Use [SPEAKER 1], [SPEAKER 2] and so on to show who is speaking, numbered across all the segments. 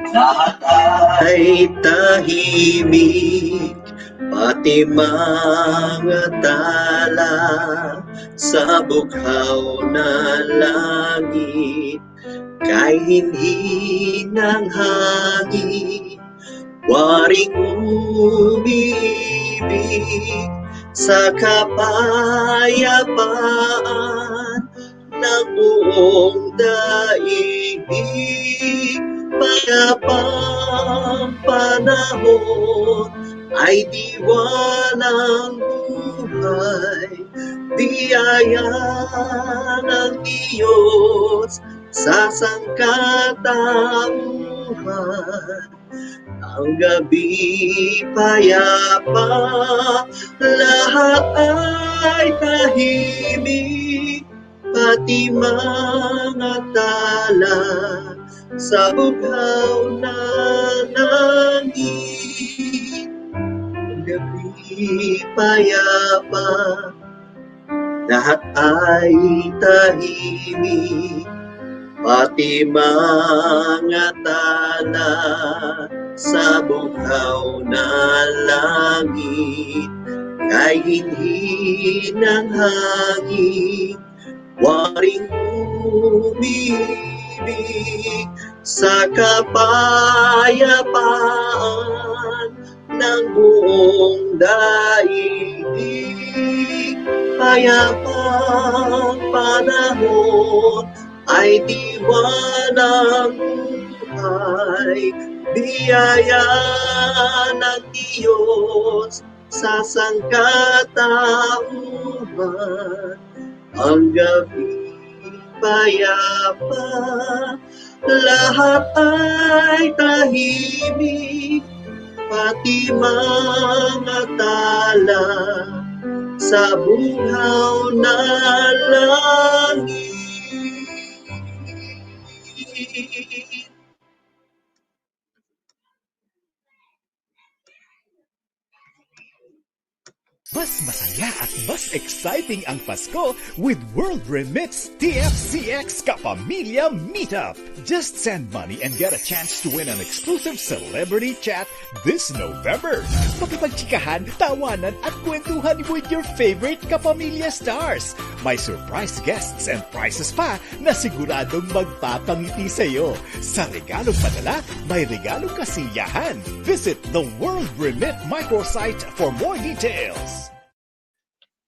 [SPEAKER 1] Lahat ay tahimik, pati mga tala sa bughaw na langit. Kay hinhi ng hangin, waring umibig sa kapayapaan ng buong daigdig. Payapang panahon ay diwa ng buhay, biyaya ng Diyos sa sangkatauhan. Ang gabi payapa, lahat ay tahimik, pati mga tala sa bughaw na langit. Ang gabi payapa, lahat ay tahimik, pati mga tala sa bughaw na langit. Kay hinhi ng hangin, waring umibig sa kapayapaan ng buong daigdig. Payapang panahon ay diwa ng buhay, biyaya ng Diyos sa sangkatauhan. Ang gabi payapa, lahat ay tahimik, pati mga tala sa bughaw na langit.
[SPEAKER 2] Mas masaya at mas exciting ang Pasko with World Remits TFCX Kapamilya Meetup. Just send money and get a chance to win an exclusive celebrity chat this November. Makipagchikahan, tawanan at kwentuhan with your favorite Kapamilya stars. May surprise guests and prizes pa na siguradong magpapangiti sa iyo. Sa regalong padala, may regalong kasiyahan. Visit the World Remit microsite for more details.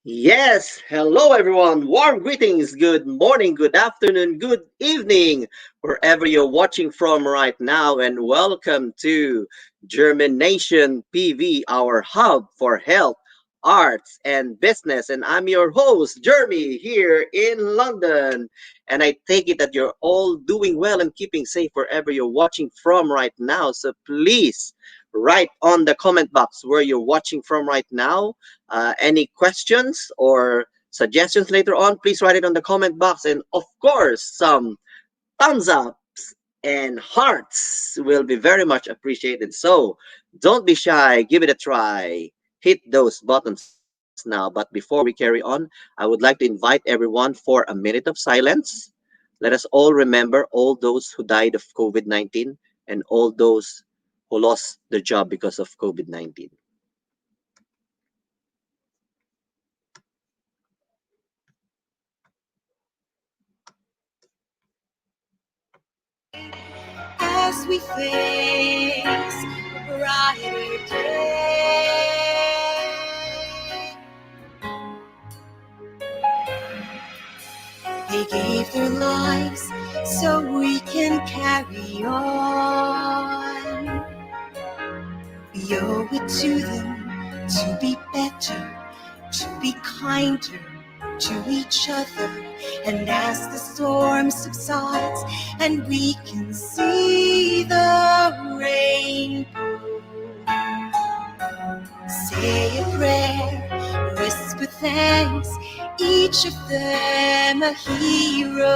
[SPEAKER 1] Yes, hello everyone. Warm greetings. Good morning, good afternoon, good evening, wherever you're watching from right now, and welcome to JhermiNATION PV, our hub for health, arts, and business. And I'm your host, Jeremy, here in London. And I take it that you're all doing well and keeping safe wherever you're watching from right now. So please write on the comment box where you're watching from right now. Any questions or suggestions later on, please write it on the comment box. And of course, some thumbs ups and hearts will be very much appreciated. So don't be shy, give it a try. Hit those buttons now. But before we carry on, I would like to invite everyone for a minute of silence. Let us all remember all those who died of COVID-19 and all those who lost their job because of COVID-19.
[SPEAKER 3] As we face a brighter day, they gave their lives so we can carry on. We owe it to them to be better, to be kinder to each other. And as the storm subsides and we can see the rainbow, say a prayer, whisper thanks, each of them a hero.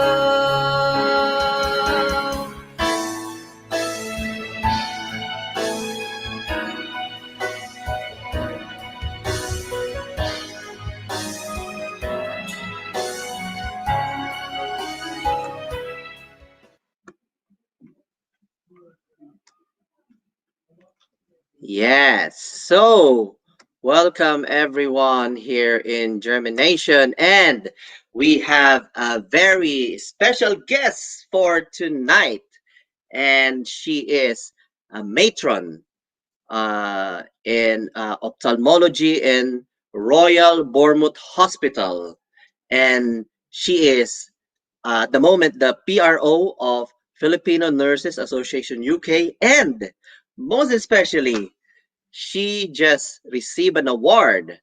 [SPEAKER 1] Yes. So, welcome everyone here in Germination. And we have a very special guest for tonight. And she is a matron in ophthalmology in Royal Bournemouth Hospital. And she is, at the moment, the PRO of Filipino Nurses Association UK. And most especially, she just received an award,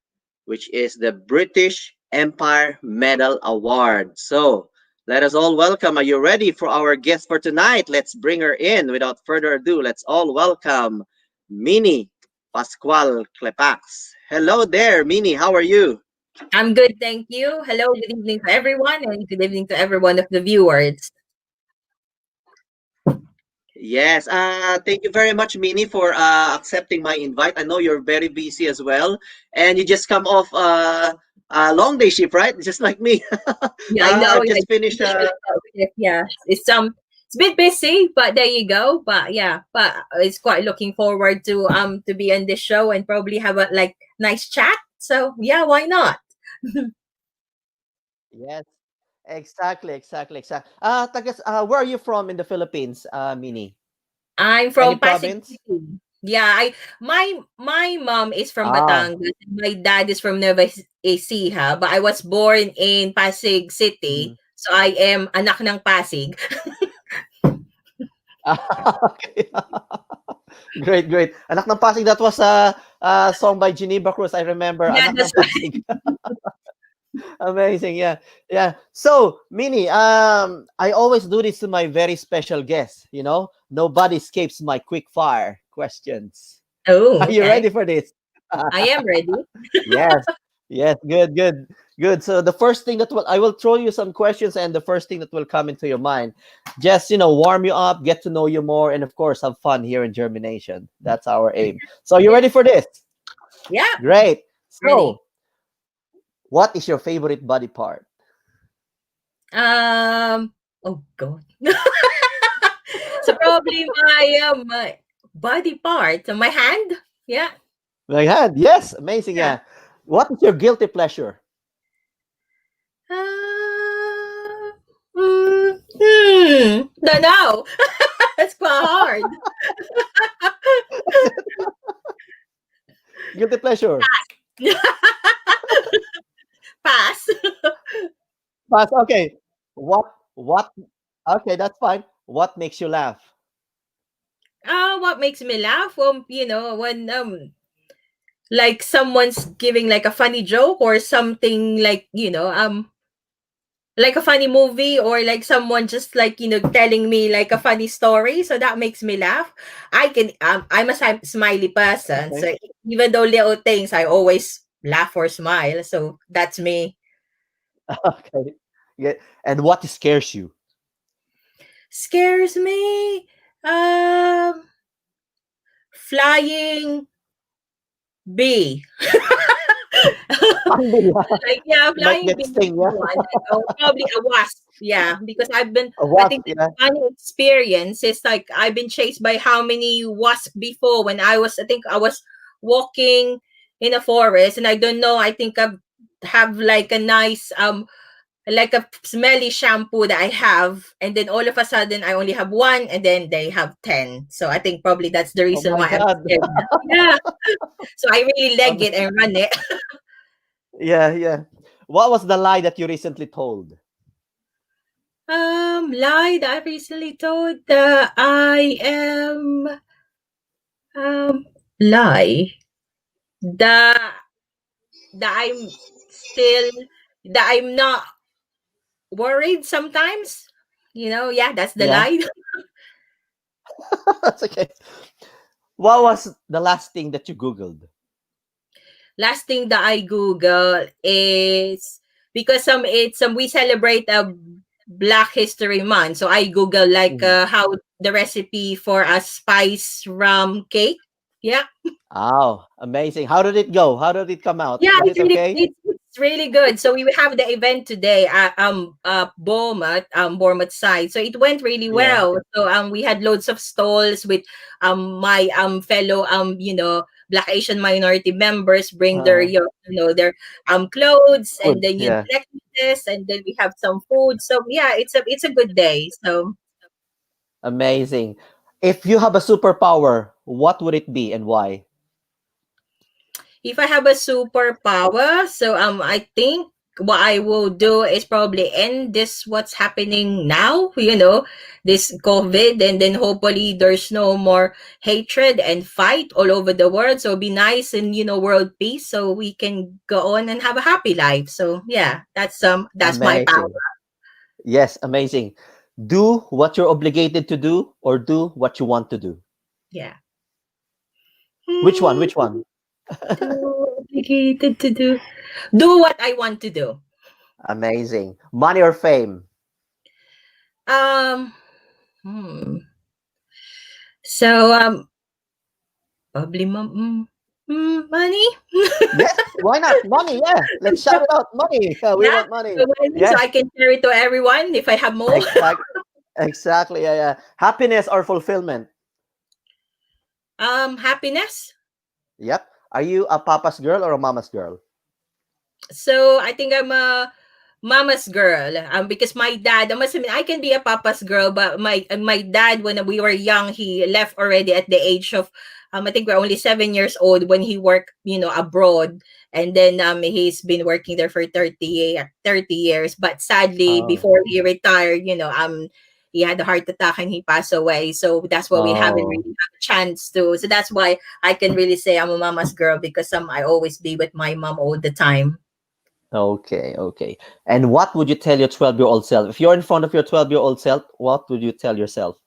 [SPEAKER 1] which is the British Empire Medal Award. So let us all welcome. Are you ready for our guest for tonight? Let's bring her in. Without further ado, let's all welcome Minnie Pascual-Klepacz. Hello there, Minnie. How are you?
[SPEAKER 4] I'm good, thank you. Hello, good evening to everyone, and good evening to every one of the viewers.
[SPEAKER 1] Yes, thank you very much, Minnie, for accepting my invite. I know you're very busy as well, and you just come off a long day shift, right? Just like me.
[SPEAKER 4] Yeah, I know. Yeah,
[SPEAKER 1] Just finished.
[SPEAKER 4] yeah. It's a bit busy, but there you go. But yeah, but it's quite looking forward to be on this show and probably have a like nice chat. So yeah, why not?
[SPEAKER 5] Yes, exactly. Where are you from in the Philippines, Mini?
[SPEAKER 4] I'm
[SPEAKER 5] Any
[SPEAKER 4] from Pasig
[SPEAKER 5] province?
[SPEAKER 4] City. Yeah, my mom is from
[SPEAKER 5] Ah,
[SPEAKER 4] Batangas. My dad is from Nueva Ecija, but I was born in Pasig City,
[SPEAKER 5] mhm.
[SPEAKER 4] so I am anak ng Pasig.
[SPEAKER 5] Okay. Great. Anak ng Pasig, that was a song by Geneva Cruz. I remember.
[SPEAKER 4] Yeah,
[SPEAKER 5] Anak ng
[SPEAKER 4] that's right.
[SPEAKER 5] Pasig. Amazing. Yeah. So, Mini, I always do this to my very special guests. Nobody escapes my quick fire questions.
[SPEAKER 4] Oh,
[SPEAKER 5] Are you
[SPEAKER 4] okay.
[SPEAKER 5] ready for this?
[SPEAKER 4] I am ready.
[SPEAKER 5] Yes. Yes. Good. So the first thing I will throw you some questions, and the first thing that will come into your mind, just warm you up, get to know you more, and of course have fun here in Germination. That's our aim. So you
[SPEAKER 4] Yeah.
[SPEAKER 5] ready for this?
[SPEAKER 4] Yeah,
[SPEAKER 5] Great.
[SPEAKER 4] ready.
[SPEAKER 5] So, what is your favorite body part?
[SPEAKER 4] Oh God. So probably my body part, my hand. Yeah.
[SPEAKER 5] My hand. Yes. Amazing.
[SPEAKER 4] Yeah.
[SPEAKER 5] Yeah. What is your guilty pleasure?
[SPEAKER 4] Uh, don't know. It's quite hard.
[SPEAKER 5] Guilty pleasure.
[SPEAKER 4] Pass.
[SPEAKER 5] Pass. Okay. What? Okay, that's fine. What makes you laugh?
[SPEAKER 4] What makes me laugh? When like someone's giving like a funny joke or something like like a funny movie or like someone just like telling me like a funny story, so that makes me laugh. I'm a smiley person,
[SPEAKER 5] Okay.
[SPEAKER 4] so even though little things I always laugh or smile, so that's me.
[SPEAKER 5] Okay. Yeah. And what scares you?
[SPEAKER 4] Scares me, flying bee. Like, yeah,
[SPEAKER 5] Might
[SPEAKER 4] flying
[SPEAKER 5] get
[SPEAKER 4] bee is
[SPEAKER 5] sting. Yeah.
[SPEAKER 4] one. Or probably a wasp. Yeah, because
[SPEAKER 5] A
[SPEAKER 4] I
[SPEAKER 5] wasp.
[SPEAKER 4] think the
[SPEAKER 5] Yeah.
[SPEAKER 4] funny experience is like I've been chased by how many wasps before when I think I was walking in a forest and I don't know, I think I have like a nice like a smelly shampoo that I have, and then all of a sudden I only have one and then they have 10. So I think probably that's the
[SPEAKER 5] Oh
[SPEAKER 4] reason
[SPEAKER 5] my
[SPEAKER 4] why I'm
[SPEAKER 5] God.
[SPEAKER 4] scared. Yeah. So I really leg
[SPEAKER 5] Um,
[SPEAKER 4] it and run it.
[SPEAKER 5] yeah. What was the lie that you recently told?
[SPEAKER 4] Lie that I recently told that I am lie that that I'm still that I'm not worried sometimes. Yeah, that's the
[SPEAKER 5] Yeah.
[SPEAKER 4] lie.
[SPEAKER 5] That's okay. What was the last thing that you Googled?
[SPEAKER 4] Last thing that I Google is because it's we celebrate a Black History Month. So I Google like
[SPEAKER 5] Mhm.
[SPEAKER 4] how the recipe for a spice rum cake. Yeah.
[SPEAKER 5] Oh, amazing. How did it go? How did it come out?
[SPEAKER 4] Yeah,
[SPEAKER 5] Was it okay?
[SPEAKER 4] it's really good. So we have the event today at Bournemouth side. So it went really
[SPEAKER 5] Yeah.
[SPEAKER 4] well. So we had loads of stalls with my fellow Black Asian minority members bring their
[SPEAKER 5] Uh,
[SPEAKER 4] their clothes, and
[SPEAKER 5] food.
[SPEAKER 4] then
[SPEAKER 5] Yeah.
[SPEAKER 4] necklaces, and then we have some food. So yeah, it's a good day. So
[SPEAKER 5] Amazing. If you have a superpower, what would it be and why?
[SPEAKER 4] if I have a superpower, so I think what I will do is probably end this what's happening now, this COVID, and then hopefully there's no more hatred and fight all over the world. So be nice and world peace so we can go on and have a happy life. So yeah, that's my power.
[SPEAKER 5] Amazing. Yes, amazing. Do what you're obligated to do or do what you want to do.
[SPEAKER 4] Yeah.
[SPEAKER 5] Which one?
[SPEAKER 4] Hmm,
[SPEAKER 5] Which one?
[SPEAKER 4] too obligated to do what I want to do.
[SPEAKER 5] Amazing. Money or fame?
[SPEAKER 4] Um hmm. So probably money.
[SPEAKER 5] Yes, why not? Money, yeah. Let's shout it out. Money. We
[SPEAKER 4] Yeah,
[SPEAKER 5] want money.
[SPEAKER 4] so money, so
[SPEAKER 5] Yes,
[SPEAKER 4] I can share it to everyone if I have more.
[SPEAKER 5] exactly. Exactly. Yeah, yeah. Happiness or fulfillment?
[SPEAKER 4] Happiness.
[SPEAKER 5] Yep. Are you a papa's girl or a mama's girl?
[SPEAKER 4] So I think I'm a mama's girl. Because my dad, I must admit, I can be a papa's girl, but my dad, when we were young, he left already at the age of, I think we're only 7 years old when he worked, abroad, and then he's been working there for 30 years. But sadly,
[SPEAKER 5] Oh.
[SPEAKER 4] before he retired, he had a heart attack and he passed away. So that's why we haven't
[SPEAKER 5] Oh.
[SPEAKER 4] really had a chance to. So that's why I can really say I'm a mama's girl, because I always be with my mom all the time.
[SPEAKER 5] Okay, okay. And what would you tell your 12-year-old self? If you're in front of your 12-year-old self, what would you tell yourself?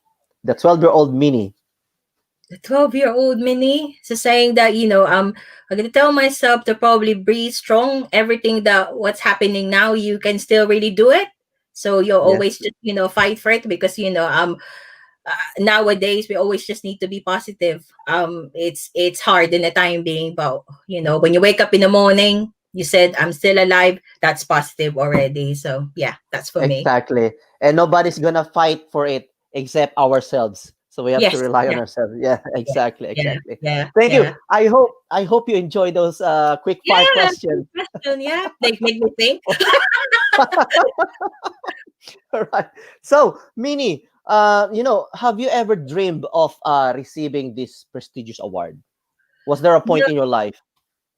[SPEAKER 5] The 12-year-old Minnie.
[SPEAKER 4] The 12-year-old Minnie, so saying that, I'm gonna tell myself to probably be strong. Everything that what's happening now, you can still really do it. So you'll
[SPEAKER 5] Yes,
[SPEAKER 4] always just, fight for it, because, nowadays we always just need to be positive. It's hard in the time being, but when you wake up in the morning, you said, I'm still alive, that's positive already. So yeah, that's for me.
[SPEAKER 5] exactly. And nobody's gonna fight for it except ourselves. So we have to
[SPEAKER 4] Yes,
[SPEAKER 5] rely on
[SPEAKER 4] yeah,
[SPEAKER 5] ourselves. Yeah,
[SPEAKER 4] yeah,
[SPEAKER 5] exactly,
[SPEAKER 4] yeah,
[SPEAKER 5] exactly.
[SPEAKER 4] yeah,
[SPEAKER 5] Thank you.
[SPEAKER 4] yeah.
[SPEAKER 5] I hope you enjoy those quick fire
[SPEAKER 4] Yeah, good
[SPEAKER 5] questions.
[SPEAKER 4] question. Yeah, they make me think.
[SPEAKER 5] All right. So, Minnie, have you ever dreamed of receiving this prestigious award? Was there a point in your life?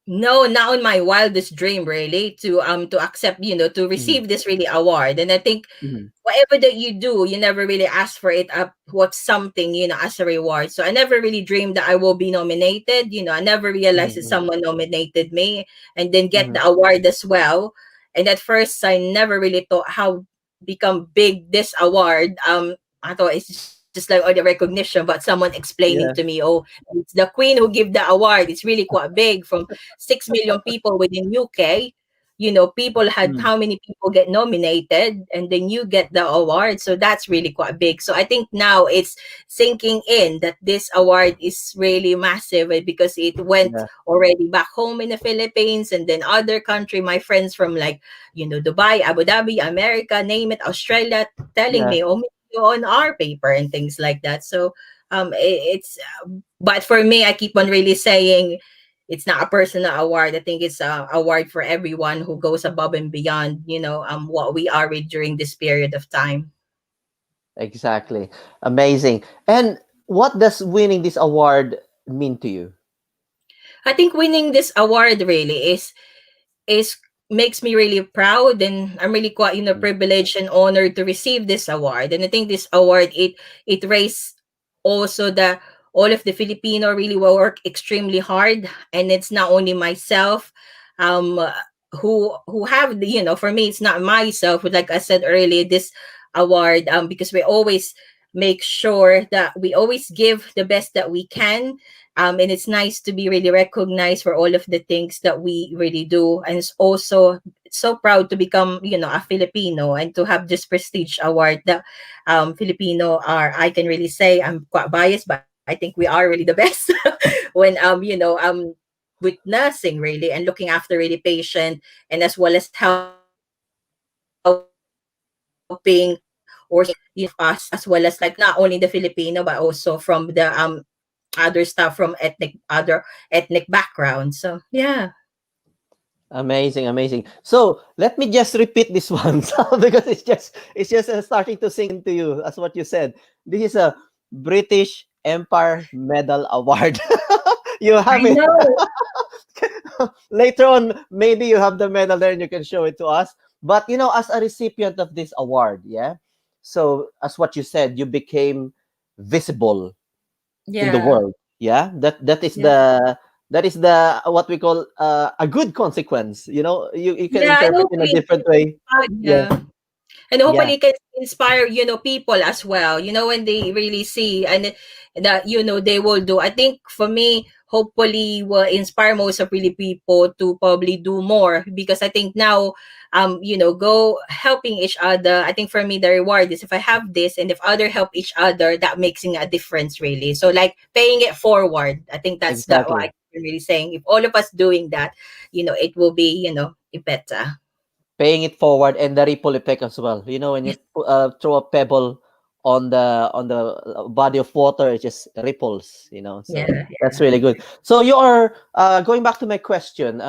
[SPEAKER 4] No, not on my wildest dream, really, to accept, to
[SPEAKER 5] Mhm,
[SPEAKER 4] receive this really award. And I think
[SPEAKER 5] mhm,
[SPEAKER 4] whatever that you do, you never really ask for it up what's something, as a reward. So I never really dreamed that I will be nominated. I never realized that
[SPEAKER 5] mhm,
[SPEAKER 4] someone nominated me and then get
[SPEAKER 5] mhm,
[SPEAKER 4] the award as well. And at first I never really thought how become big this award. I thought it's just like the recognition, but someone explaining
[SPEAKER 5] yeah,
[SPEAKER 4] to me, oh, it's the queen who give the award. It's really quite big, from 6 million people within UK. People had,
[SPEAKER 5] mm,
[SPEAKER 4] how many people get nominated, and then you get the award. So that's really quite big. So I think now it's sinking in that this award is really massive, because it went
[SPEAKER 5] yeah,
[SPEAKER 4] already back home in the Philippines, and then other country, my friends from like, Dubai, Abu Dhabi, America, name it, Australia, telling
[SPEAKER 5] yeah,
[SPEAKER 4] me, oh, on our paper and things like that. So it's but for me, I keep on really saying it's not a personal award. I think it's a award for everyone who goes above and beyond, what we are with during this period of time.
[SPEAKER 5] exactly. Amazing. And what does winning this award mean to you?
[SPEAKER 4] I think winning this award really is makes me really proud, and I'm really quite,
[SPEAKER 5] Mm,
[SPEAKER 4] privileged and honored to receive this award. And I think this award, it raised also the all of the Filipino really will work extremely hard, and it's not only myself um who have the, for me it's not myself, but like I said earlier, this award, because we always make sure that we always give the best that we can, And it's nice to be really recognized for all of the things that we really do. And it's also so proud to become, a Filipino and to have this prestige award that Filipino are, I can really say, I'm quite biased, but I think we are really the best when, with nursing really and looking after really patient, and as well as helping or seeing, us, as well as like not only the Filipino, but also from the other stuff from other ethnic backgrounds. So yeah.
[SPEAKER 5] Amazing, amazing. So let me just repeat this one because it's just starting to sink into you as what you said. This is a British Empire Medal Award. You
[SPEAKER 4] I
[SPEAKER 5] have it.
[SPEAKER 4] know.
[SPEAKER 5] Later on, maybe you have the medal there and you can show it to us. But as a recipient of this award, yeah. So as what you said, you became visible in the
[SPEAKER 4] Yeah.
[SPEAKER 5] world. Yeah,
[SPEAKER 4] Yeah.
[SPEAKER 5] that is the what we call a good consequence. You can
[SPEAKER 4] Yeah, and
[SPEAKER 5] interpret in a
[SPEAKER 4] hopefully it
[SPEAKER 5] different way.
[SPEAKER 4] yeah.
[SPEAKER 5] Yeah,
[SPEAKER 4] And
[SPEAKER 5] yeah,
[SPEAKER 4] hopefully it can inspire, people as well, when they really see and that, they will do. I think for me, hopefully will inspire most of really people to probably do more, because I think now, go helping each other. I think for me, the reward is if I have this and if other help each other, that making a difference really. So like paying it forward. I think that's that what
[SPEAKER 5] exactly.
[SPEAKER 4] I'm really saying. If all of us doing that, it will be, better.
[SPEAKER 5] Paying it forward and the ripple effect as well. When you throw a pebble on the body of water, it just ripples. So
[SPEAKER 4] Yeah.
[SPEAKER 5] that's really good. So you are going back to my question.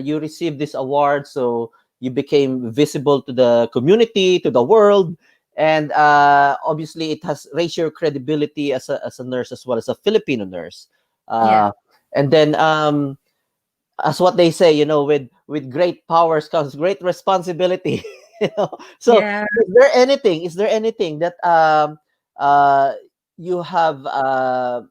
[SPEAKER 5] You received this award, so you became visible to the community, to the world, and obviously it has raised your credibility as a nurse as well as a Filipino nurse.
[SPEAKER 4] Yeah.
[SPEAKER 5] Uh, and then as what they say, with great powers comes great responsibility. So
[SPEAKER 4] Yeah.
[SPEAKER 5] is there anything that uh you have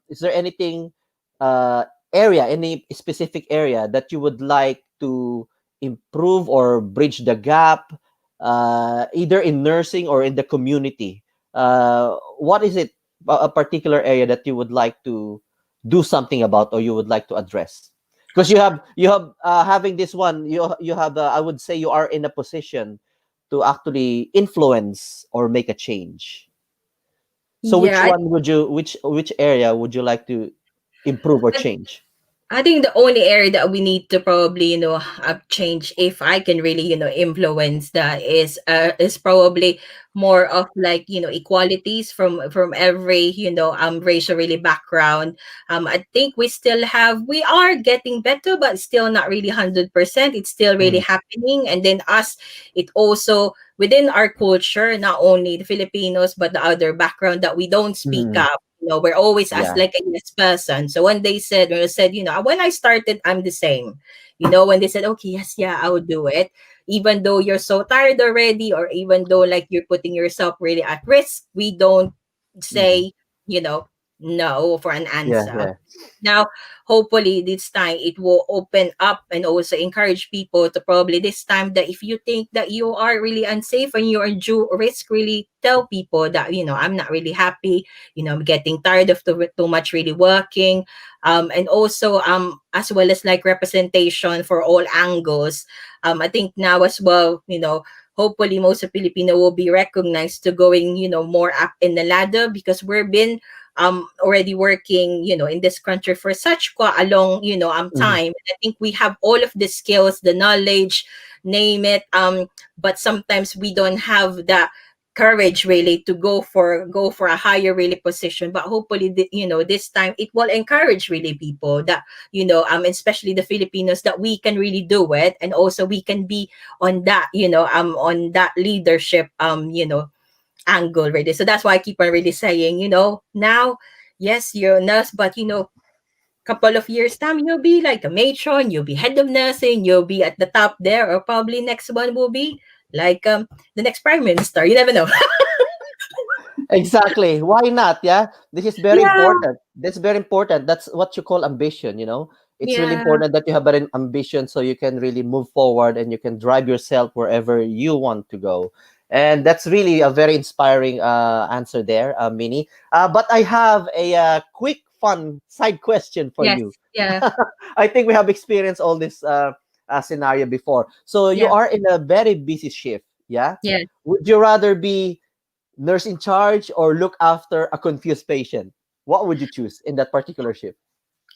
[SPEAKER 5] is there anything uh any specific area that you would like to improve or bridge the gap, either in nursing or in the community? What is it, a particular area that you would like to do something about or you would like to address? Because you have having this one, you have I would say you are in a position to actually influence or make a change. So which
[SPEAKER 4] Yeah.
[SPEAKER 5] one would you which area would you like to improve or
[SPEAKER 4] I,
[SPEAKER 5] change?
[SPEAKER 4] I think the only area that we need to probably, change, if I can really, influence that, is probably more of like, equalities from every, racial really background. I think we are getting better, but still not really 100%. It's still really
[SPEAKER 5] Mhm,
[SPEAKER 4] happening. And then us, it also within our culture, not only the Filipinos, but the other background that we don't speak
[SPEAKER 5] mhm.
[SPEAKER 4] up. We're always asked
[SPEAKER 5] Yeah.
[SPEAKER 4] like a yes person. So when I said, when I started, I'm the same. When they said, okay, yes, yeah, I would do it. Even though you're so tired already, or even though like you're putting yourself really at risk, we don't
[SPEAKER 5] Mhm.
[SPEAKER 4] say, you know, no for an
[SPEAKER 5] Yeah,
[SPEAKER 4] answer.
[SPEAKER 5] yeah.
[SPEAKER 4] Now, hopefully this time it will open up and also encourage people to probably this time that if you think that you are really unsafe and you're due risk, really tell people that, I'm not really happy, I'm getting tired of too much really working. And also, as well as like representation for all angles. I think now as well, hopefully most of Filipino will be recognized to going, more up in the ladder, because we've been already working, in this country for such quite a long,
[SPEAKER 5] Mhm,
[SPEAKER 4] time. And I think we have all of the skills, the knowledge, name it. But sometimes we don't have the courage really to go for a higher really position. But hopefully this time it will encourage really people that, especially the Filipinos, that we can really do it, and also we can be on that leadership angle really. So that's why I keep on really saying, now, yes, you're a nurse, but couple of years time, you'll be like a matron, you'll be head of nursing, you'll be at the top there, or probably next one will be like the next prime minister. You never know.
[SPEAKER 5] exactly. Why not? Yeah. This is very
[SPEAKER 4] Yeah,
[SPEAKER 5] important. That's very important. That's what you call ambition. It's really
[SPEAKER 4] yeah,
[SPEAKER 5] important that you have an ambition so you can really move forward and you can drive yourself wherever you want to go. And that's really a very inspiring answer there, Minnie. But I have a quick fun side question for
[SPEAKER 4] Yes.
[SPEAKER 5] you.
[SPEAKER 4] Yeah.
[SPEAKER 5] I think we have experienced all this scenario before. So you
[SPEAKER 4] Yeah.
[SPEAKER 5] are in a very busy shift. Yeah.
[SPEAKER 4] Yeah.
[SPEAKER 5] Would you rather be nurse in charge or look after a confused patient? What would you choose in that particular shift?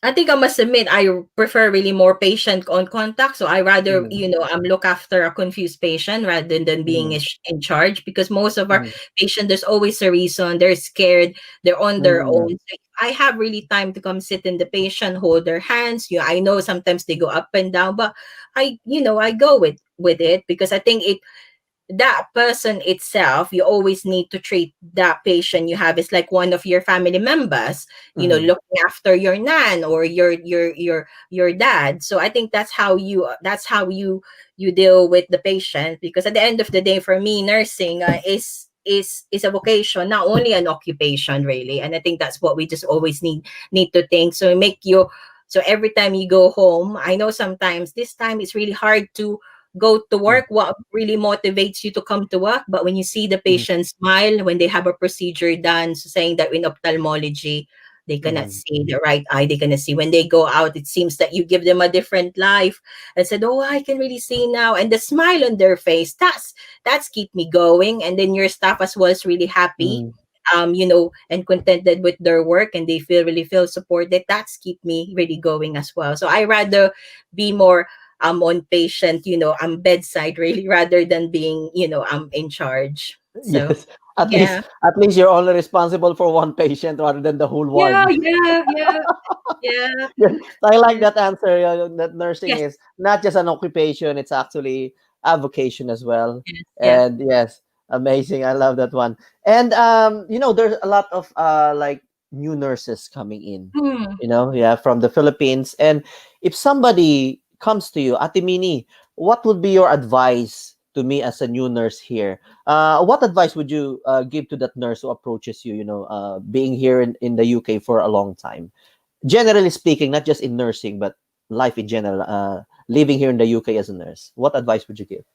[SPEAKER 4] I think I must admit I prefer really more patient on contact. So I rather,
[SPEAKER 5] Mm,
[SPEAKER 4] look after a confused patient rather than being
[SPEAKER 5] mm,
[SPEAKER 4] in charge, because most of our
[SPEAKER 5] mm,
[SPEAKER 4] patients, there's always a reason. They're scared. They're on their
[SPEAKER 5] mm,
[SPEAKER 4] own. So if I have really time to come sit in the patient, hold their hands. I know sometimes they go up and down, but I go with it, because I think that person itself, you always need to treat that patient you have as like one of your family members,
[SPEAKER 5] mm,
[SPEAKER 4] looking after your nan or your dad. So I think that's how you deal with the patient, because at the end of the day, for me, nursing is a vocation, not only an occupation, really. And I think that's what we just always need to think. So every time you go home, I know sometimes this time it's really hard to go to
[SPEAKER 5] mm,
[SPEAKER 4] work. What really motivates you to come to work? But when you see the
[SPEAKER 5] mm,
[SPEAKER 4] patient smile when they have a procedure done, so saying that in ophthalmology, they cannot
[SPEAKER 5] mm,
[SPEAKER 4] see the right eye, they cannot see. When they go out, it seems that you give them a different life and said, oh, I can really see now. And the smile on their face, that's keep me going. And then your staff as well is really happy,
[SPEAKER 5] mm.
[SPEAKER 4] and contented with their work, and they really feel supported. That's keep me really going as well. So I rather be more on patient, I'm bedside, really, rather than being, I'm in charge. So
[SPEAKER 5] Yes, at least
[SPEAKER 4] yeah.
[SPEAKER 5] at least you're only responsible for one patient rather than the whole
[SPEAKER 4] Yeah,
[SPEAKER 5] ward.
[SPEAKER 4] yeah, yeah, yeah,
[SPEAKER 5] Yeah, so I like
[SPEAKER 4] yeah.
[SPEAKER 5] that answer. That nursing
[SPEAKER 4] Yes,
[SPEAKER 5] is not just an occupation; it's actually a vocation as well.
[SPEAKER 4] yes, yeah.
[SPEAKER 5] And yes, amazing. I love that one. And there's a lot of like new nurses coming in.
[SPEAKER 4] Hmm.
[SPEAKER 5] Yeah, from the Philippines. And if somebody comes to you, Ate Mini, what would be your advice to me as a new nurse here? What advice would you give to that nurse who approaches you? Being here in the UK for a long time, generally speaking, not just in nursing, but life in general, living here in the UK as a nurse. What advice would you give?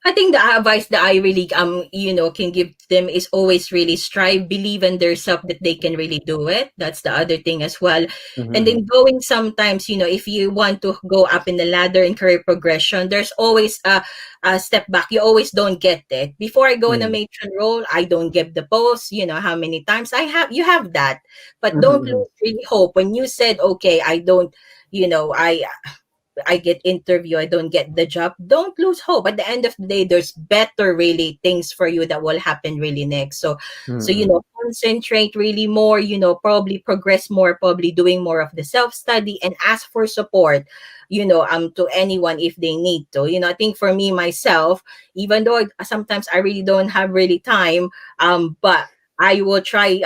[SPEAKER 4] I think the advice that I really can give them is always really strive, believe in themselves that they can really do it. That's the other thing as well. And
[SPEAKER 5] Mm-hmm.
[SPEAKER 4] then going sometimes, if you want to go up in the ladder in career progression, there's always a step back. You always don't get it. Before I go in a
[SPEAKER 5] Mm-hmm.
[SPEAKER 4] matron role, I don't get the post. How many times you have that, but don't
[SPEAKER 5] Mm-hmm.
[SPEAKER 4] lose really hope. When you said, okay, I don't, I get interview, I don't get the job, don't lose hope. At the end of the day, there's better really things for you that will happen really next. So
[SPEAKER 5] Mm-hmm.
[SPEAKER 4] concentrate really more, probably progress more, probably doing more of the self-study, and ask for support, to anyone if they need to. I think for me myself, even though sometimes I really don't have really time, but I will try,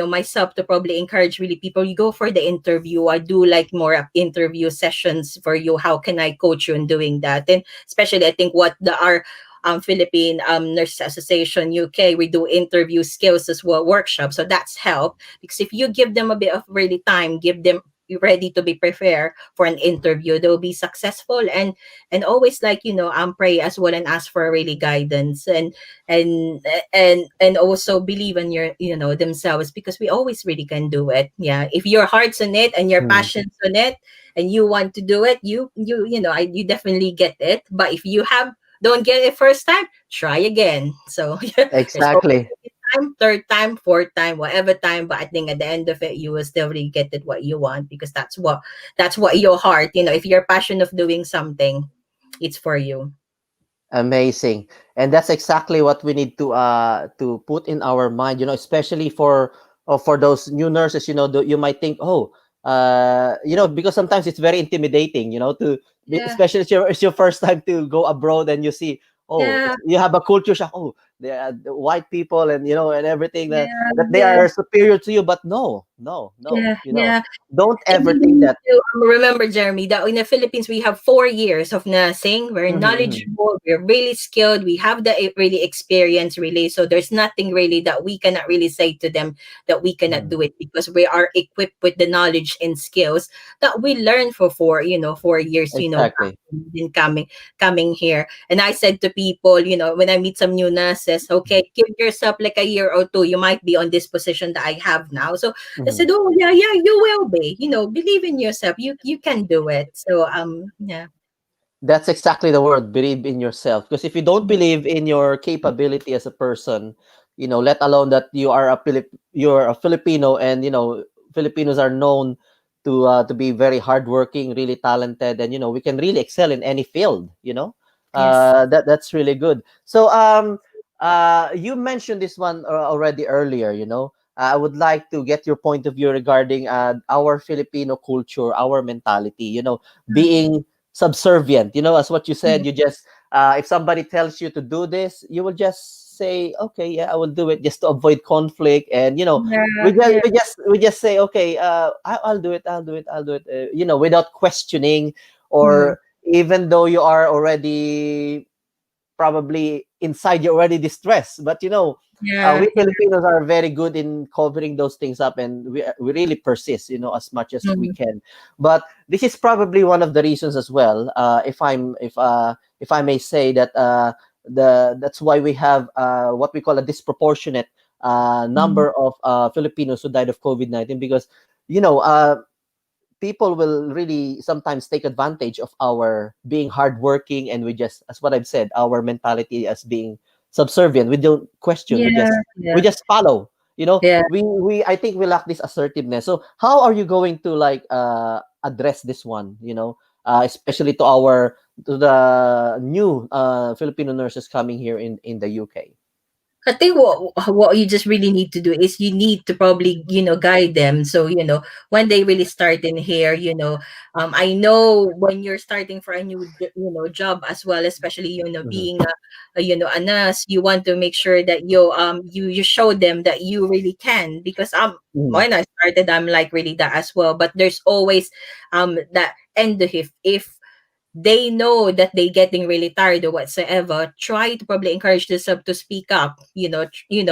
[SPEAKER 4] myself to probably encourage really people. You go for the interview. I do like more of interview sessions for you. How can I coach you in doing that? And especially, I think what our Philippine Nurses Association UK, we do interview skills as well workshop. So that's help, because if you give them a bit of really time, give them ready to be prepared for an interview, they'll be successful. And always, like, pray as well and ask for really guidance, and and also believe in your themselves, because we always really can do it. Yeah, if your heart's on it and your
[SPEAKER 5] Mm-hmm.
[SPEAKER 4] passion's on it and you want to do it, you definitely get it. But if you don't get it first time, try again. So yeah, there's always
[SPEAKER 5] Exactly.
[SPEAKER 4] time, third time, fourth time, whatever time. But I think at the end of it, you will still really get it what you want, because that's what your heart, if you're passionate of doing something, it's for you.
[SPEAKER 5] Amazing. And that's exactly what we need to put in our mind, especially for those new nurses, you might think, oh, because sometimes it's very intimidating,
[SPEAKER 4] Yeah,
[SPEAKER 5] especially it's your first time to go abroad and you see, oh,
[SPEAKER 4] yeah,
[SPEAKER 5] you have a culture shock. Oh, they are the white people and and everything
[SPEAKER 4] yeah,
[SPEAKER 5] that they
[SPEAKER 4] yeah,
[SPEAKER 5] are superior to you, but no, no, no,
[SPEAKER 4] yeah, yeah.
[SPEAKER 5] don't
[SPEAKER 4] And
[SPEAKER 5] ever
[SPEAKER 4] you
[SPEAKER 5] think
[SPEAKER 4] need
[SPEAKER 5] that.
[SPEAKER 4] to remember, Jeremy, that in the Philippines, we have 4 years of nursing. We're
[SPEAKER 5] Mhm,
[SPEAKER 4] knowledgeable, we're really skilled, we have the really experience, really. So there's nothing really that we cannot really say to them that we cannot
[SPEAKER 5] mhm.
[SPEAKER 4] do it, because we are equipped with the knowledge and skills that we learned for 4 years, back
[SPEAKER 5] Exactly.
[SPEAKER 4] in coming here. And I said to people, when I meet some new nurses, process. Okay, give yourself like a year or two. You might be on this position that I have now. So I
[SPEAKER 5] Mhm.
[SPEAKER 4] said, oh yeah, yeah, you will be. Believe in yourself. You can do it. So yeah.
[SPEAKER 5] That's exactly the word, believe in yourself. Because if you don't believe in your capability as a person, let alone that you're a Filipino, and Filipinos are known to be very hardworking, really talented, and we can really excel in any field.
[SPEAKER 4] Yes.
[SPEAKER 5] That's really good. So you mentioned this one already earlier. I would like to get your point of view regarding our Filipino culture, our mentality. Being subservient, as what you said. You just if somebody tells you to do this, you will just say, okay, yeah, I will do it, just to avoid conflict. And we
[SPEAKER 4] Yeah,
[SPEAKER 5] just
[SPEAKER 4] yeah.
[SPEAKER 5] we just say, okay, I'll do it, I'll do it, without questioning.
[SPEAKER 4] Mm.
[SPEAKER 5] Or even though you are already probably inside, you're already distressed. But
[SPEAKER 4] Yeah,
[SPEAKER 5] we
[SPEAKER 4] yeah.
[SPEAKER 5] Filipinos are very good in covering those things up, and we really persist, as much as we
[SPEAKER 4] Mm.
[SPEAKER 5] can. But this is probably one of the reasons as well, if I may say that, that's why we have what we call a disproportionate
[SPEAKER 4] Mm.
[SPEAKER 5] number of Filipinos who died of COVID-19. Because you know uh, people will really sometimes take advantage of our being hardworking, and we just, as what I've said, our mentality as being subservient. We don't question. We
[SPEAKER 4] Yeah,
[SPEAKER 5] just we
[SPEAKER 4] yeah,
[SPEAKER 5] just follow.
[SPEAKER 4] yeah.
[SPEAKER 5] We I think we lack this assertiveness. So how are you going to like address this one? Especially to the new Filipino nurses coming here in the UK.
[SPEAKER 4] I think what you just really need to do is you need to probably guide them. So when they really start in here, I know when you're starting for a new job as well, especially
[SPEAKER 5] Mhm.
[SPEAKER 4] being a nurse, you want to make sure that you show them that you really can. Because
[SPEAKER 5] Mhm.
[SPEAKER 4] when I started, I'm like really that as well. But there's always that end of if they know that they getting really tired or whatsoever, try to probably encourage themselves to speak up.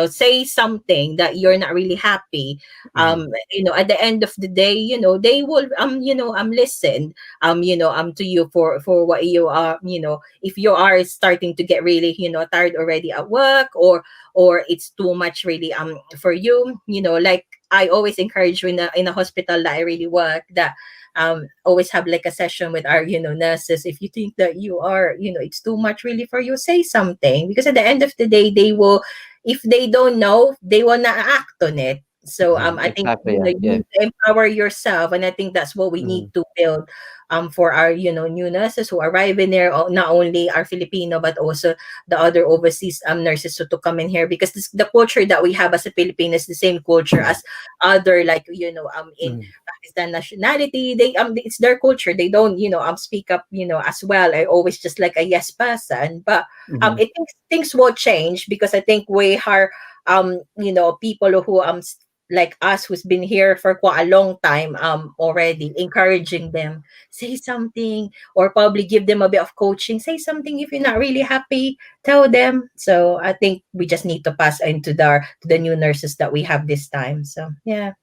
[SPEAKER 4] Say something that you're not really happy.
[SPEAKER 5] Mhm.
[SPEAKER 4] At the end of the day, they will listen to you for what you are. If you are starting to get really tired already at work, or it's too much really for you. Like I always encourage in a hospital that I really work, that always have like a session with our nurses. If you think that you are it's too much really for you, say something, because at the end of the day, they will, if they don't know, they will not act on it. So
[SPEAKER 5] Mhm.
[SPEAKER 4] I think
[SPEAKER 5] Exactly. Yeah.
[SPEAKER 4] you
[SPEAKER 5] Yeah.
[SPEAKER 4] need to empower yourself, and I think that's what we need
[SPEAKER 5] Mhm.
[SPEAKER 4] to build for our new nurses who arrive in there, not only our Filipino but also the other overseas nurses to come in here, because the culture that we have as a Filipino is the same culture as other, like in
[SPEAKER 5] Mhm.
[SPEAKER 4] Pakistan nationality. They it's their culture. They don't speak up as well. I always just like a yes person. But
[SPEAKER 5] Mhm.
[SPEAKER 4] I think things will change, because I think we are people who like us, who's been here for quite a long time already, encouraging them, say something, or probably give them a bit of coaching. Say something if you're not really happy, tell them. So I think we just need to pass into the new nurses that we have this time. So yeah.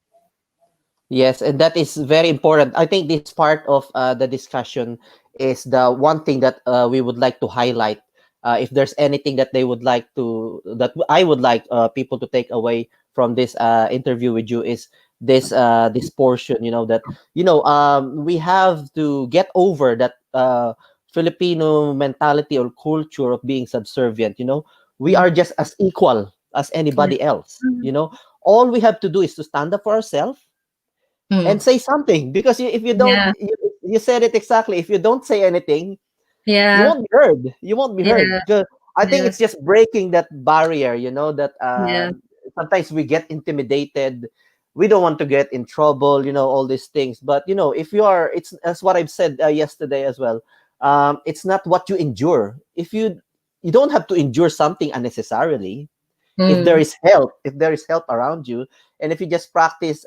[SPEAKER 5] Yes, and that is very important. I think this part of the discussion is the one thing that we would like to highlight. If there's anything that I would like people to take away from this interview with you, is this portion. That we have to get over that Filipino mentality or culture of being subservient. We
[SPEAKER 4] Mm.
[SPEAKER 5] are just as equal as
[SPEAKER 4] Yeah.
[SPEAKER 5] anybody else.
[SPEAKER 4] Mm.
[SPEAKER 5] All we have to do is to stand up for ourselves
[SPEAKER 4] Mm.
[SPEAKER 5] and say something. Because if you don't,
[SPEAKER 4] Yeah.
[SPEAKER 5] you said it exactly. If you don't say anything, you
[SPEAKER 4] Yeah.
[SPEAKER 5] won't be heard. You won't be heard.
[SPEAKER 4] Yeah.
[SPEAKER 5] 'Cause I think
[SPEAKER 4] Yeah.
[SPEAKER 5] it's just breaking that barrier. That
[SPEAKER 4] Yeah.
[SPEAKER 5] sometimes we get intimidated. We don't want to get in trouble. All these things. But if you are, it's as what I've said yesterday as well. It's not what you endure. If you don't have to endure something unnecessarily.
[SPEAKER 4] Mm.
[SPEAKER 5] If there is help around you, and if you just practice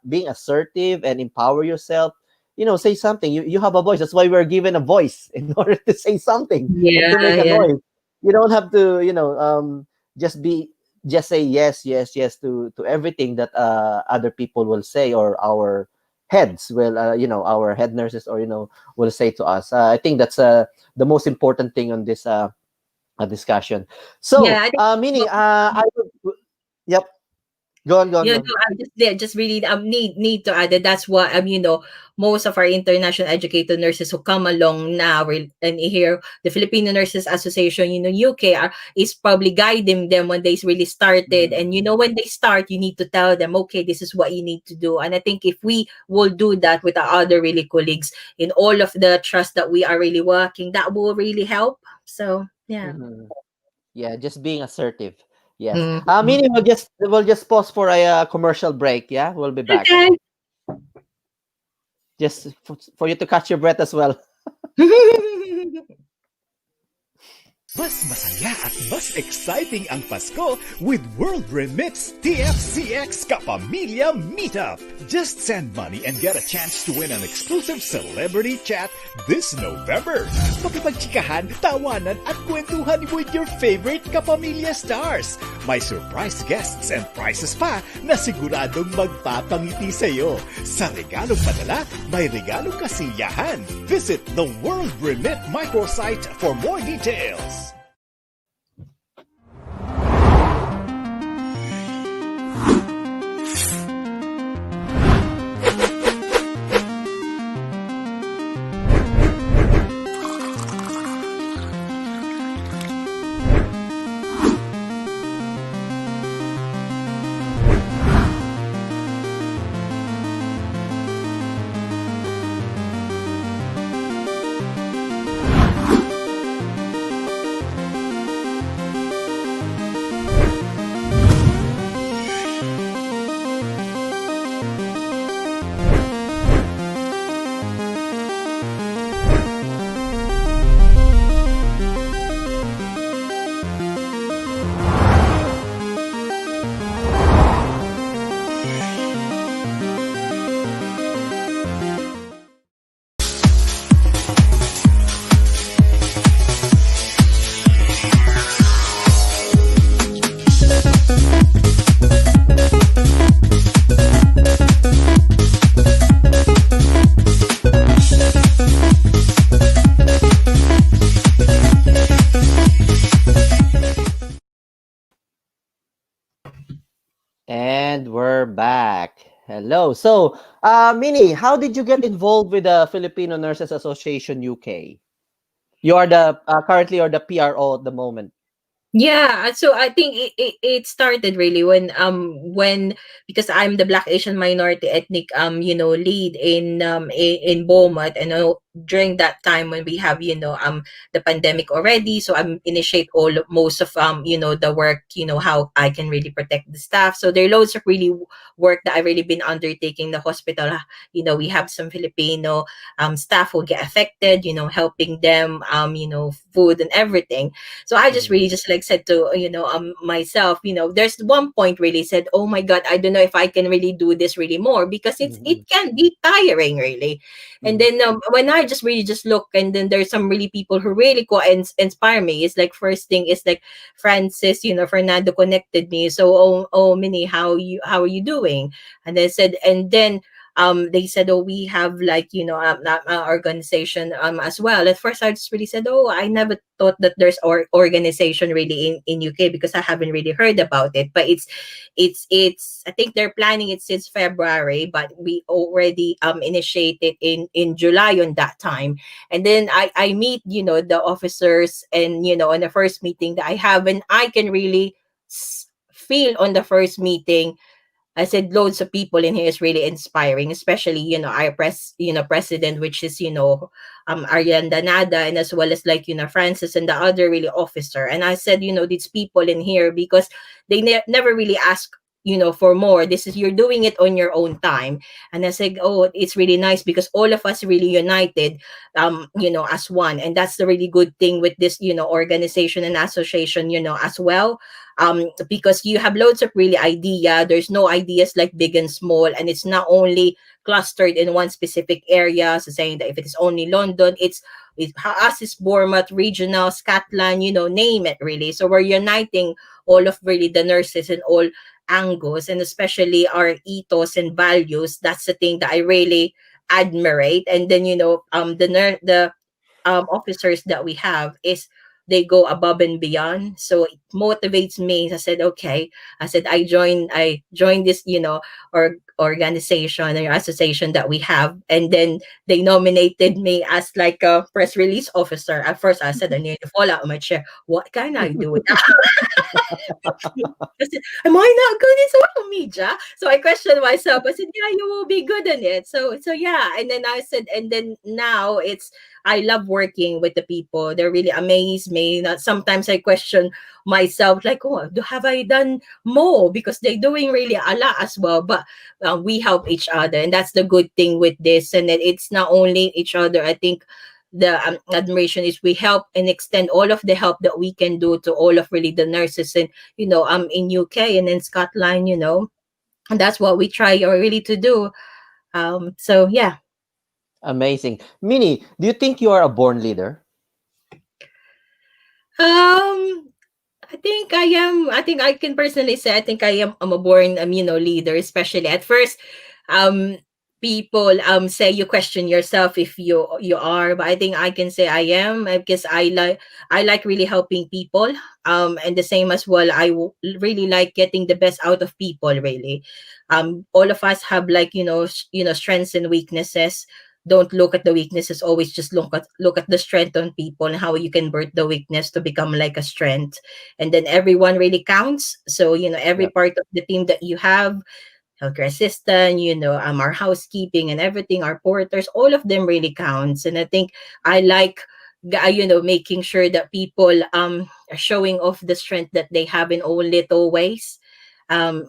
[SPEAKER 5] being assertive and empower yourself, say something. You have a voice. That's why we're given a voice, in order to say something and to
[SPEAKER 4] Yeah.
[SPEAKER 5] make a
[SPEAKER 4] Yeah.
[SPEAKER 5] noise. You don't have to just be just say yes, yes, yes to everything that other people will say, or our heads will our head nurses, or will say to us. I think that's the most important thing on this discussion. So,
[SPEAKER 4] Yeah, I think
[SPEAKER 5] Minnie, I would, yep, go on, go on,
[SPEAKER 4] yeah,
[SPEAKER 5] go
[SPEAKER 4] no,
[SPEAKER 5] on.
[SPEAKER 4] I just yeah, just really need to add that that's what most of our international educated nurses who come along now and here the Filipino Nurses Association, UK is probably guiding them when they really started. And when they start, you need to tell them, okay, this is what you need to do. And I think if we will do that with our other really colleagues in all of the trust that we are really working, that will really help. So yeah.
[SPEAKER 5] Mhm. Yeah, just being assertive. Yes.
[SPEAKER 4] Mhm.
[SPEAKER 5] Minnie, we'll just pause for a commercial break. Yeah, we'll be back.
[SPEAKER 4] Okay.
[SPEAKER 5] Just for you to catch your breath as well.
[SPEAKER 2] Mas masaya at mas exciting ang Pasko with World Remits TFCX Kapamilya Meetup. Just send money and get a chance to win an exclusive celebrity chat this November. Makipagchikahan, tawanan at kwentuhan with your favorite Kapamilya stars. May surprise guests and prizes pa na siguradong magpapangiti sa'yo. Sa regalong padala, may regalong kasiyahan. Visit the World Remit microsite for more details.
[SPEAKER 5] And we're back. Hello. So, Minnie, how did you get involved with the Filipino Nurses Association UK? You are the currently you're the PRO at the moment.
[SPEAKER 4] Yeah, so I think it started really when because I'm the Black Asian minority ethnic lead in Beaumont, and during that time when we have the pandemic already, so I'm initiate most of the work, how I can really protect the staff. So there are loads of really work that I've really been undertaking in the hospital. We have some Filipino staff who get affected, helping them food and everything. So I just really just like said to myself, there's one point really said, oh my god, I don't know if I can really do this really more, because it can be tiring really. And then when I just really just look, and then there's some really people who really go and inspire me. It's like first thing is like Francis, Fernando connected me. So Minnie, how are you doing? And they said, and then they said, oh, we have like that organization as well. At first I just really said, oh, I never thought that there's organization really in UK, because I haven't really heard about it. But it's I think they're planning it since February, but we already initiated in July on that time. And then I meet the officers, and on the first meeting that I have, and I can really feel on the first meeting, I said loads of people in here is really inspiring, especially, our president, which is, Arianda Nada, and as well as like, Francis and the other really officer. And I said, these people in here, because they never really ask, for more. This is, you're doing it on your own time. And I said, oh, it's really nice because all of us really united, as one. And that's the really good thing with this, organization and association, as well. Because you have loads of really idea. There's no ideas like big and small, and it's not only clustered in one specific area. So saying that if it is only London, it's us is Bournemouth, regional, Scotland, name it really. So we're uniting all of really the nurses in all angles, and especially our ethos and values. That's the thing that I really admirate. And then the officers that we have is they go above and beyond. So it motivates me. I said, okay. I said, I joined this, or organization or association that we have. And then they nominated me as like a press release officer. At first I said, I need to fall out of my chair. What can I do with that? I said, am I not good in social media? So I questioned myself. I said, yeah, you will be good in it. So yeah. And then I said, and then now I love working with the people. They're really amaze me. Not sometimes I question myself, like, oh, have I done more? Because they're doing really a lot as well. But we help each other, and that's the good thing with this. And that it's not only each other. I think the admiration is we help and extend all of the help that we can do to all of really the nurses and in UK and in Scotland, and that's what we try or really to do. So yeah.
[SPEAKER 5] Amazing. Minnie, do you think you are a born leader?
[SPEAKER 4] um I think I am. I think I can personally say I think I'm a born leader. Especially at first, um, people say you question yourself if you are, but I think I can say I am because I like really helping people. And the same as well, really like getting the best out of people. Really, all of us have like strengths and weaknesses. Don't look at the weaknesses, always just look at the strength on people and how you can convert the weakness to become like a strength. And then everyone really counts. So every
[SPEAKER 5] Yeah.
[SPEAKER 4] part of the team that you have, healthcare assistant, our housekeeping and everything, our porters, all of them really counts. And I think I like making sure that people are showing off the strength that they have in all little ways. Um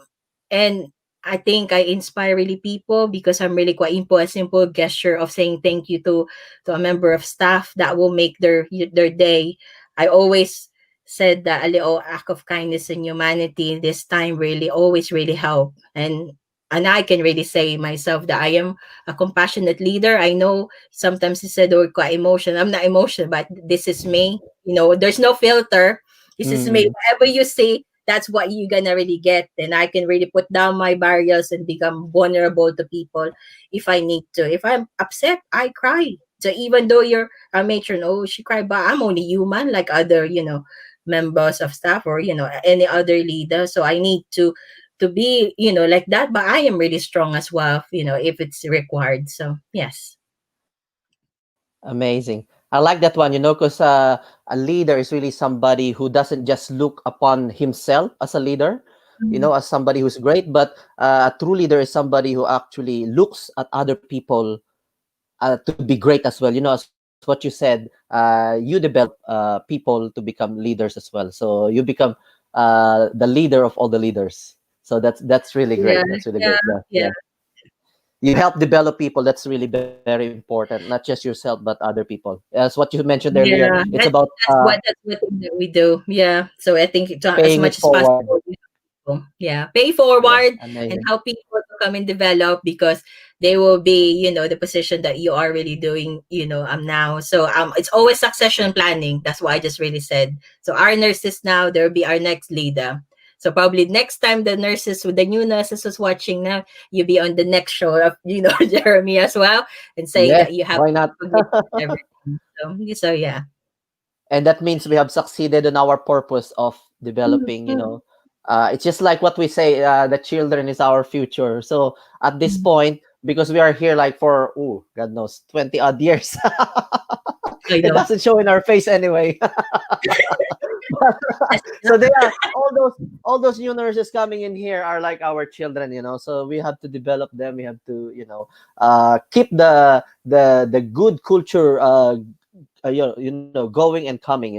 [SPEAKER 4] and I think I inspire really people because I'm really quite into a simple gesture of saying thank you to a member of staff that will make their day. I always said that a little act of kindness and humanity this time really always really help. And I can really say myself that I am a compassionate leader. I know sometimes you said we're quite emotional. I'm not emotional, but this is me. There's no filter. This is me.
[SPEAKER 5] Mm,
[SPEAKER 4] Whatever you see, that's what you're gonna really get. And I can really put down my barriers and become vulnerable to people if I need to. If I'm upset, I cry. So even though you're a matron, oh, she cried, but I'm only human like other, members of staff or, any other leader. So I need to be, like that. But I am really strong as well, if it's required. So yes.
[SPEAKER 5] amazing. I like that one, because a leader is really somebody who doesn't just look upon himself as a leader,
[SPEAKER 4] Mhm.
[SPEAKER 5] as somebody who's great, but a true leader is somebody who actually looks at other people to be great as well. As what you said, you develop people to become leaders as well. So you become the leader of all the leaders. So that's really
[SPEAKER 4] Yeah,
[SPEAKER 5] great. That's really
[SPEAKER 4] yeah,
[SPEAKER 5] great. Yeah,
[SPEAKER 4] yeah,
[SPEAKER 5] yeah. You help develop people. That's really very important. Not just yourself, but other people. As what you mentioned earlier,
[SPEAKER 4] yeah.
[SPEAKER 5] it's about
[SPEAKER 4] That's what that we do. Yeah. So I think as
[SPEAKER 5] paying it
[SPEAKER 4] much as
[SPEAKER 5] forward.
[SPEAKER 4] possible, yeah, pay
[SPEAKER 5] Yeah,
[SPEAKER 4] forward and
[SPEAKER 5] amazing.
[SPEAKER 4] help people to come and develop because they will be, the position that you are really doing, now. So it's always succession planning. That's what I just really said. So our nurses now, there will be our next leader. So probably next time the nurses with the new nurses was watching now, you'll be on the next show of, Jeremy as well and saying
[SPEAKER 5] Yes,
[SPEAKER 4] that you have
[SPEAKER 5] why not?
[SPEAKER 4] everything. So yeah.
[SPEAKER 5] And that means we have succeeded in our purpose of developing.
[SPEAKER 4] Mhm.
[SPEAKER 5] It's just like what we say, the children is our future. So at this point, because we are here like for God knows 20 odd years,
[SPEAKER 4] I
[SPEAKER 5] it
[SPEAKER 4] know.
[SPEAKER 5] doesn't show in our face anyway.
[SPEAKER 4] Yes,
[SPEAKER 5] So they are all those new nurses coming in here are like our children. So we have to develop them. We have to keep the good culture going and coming.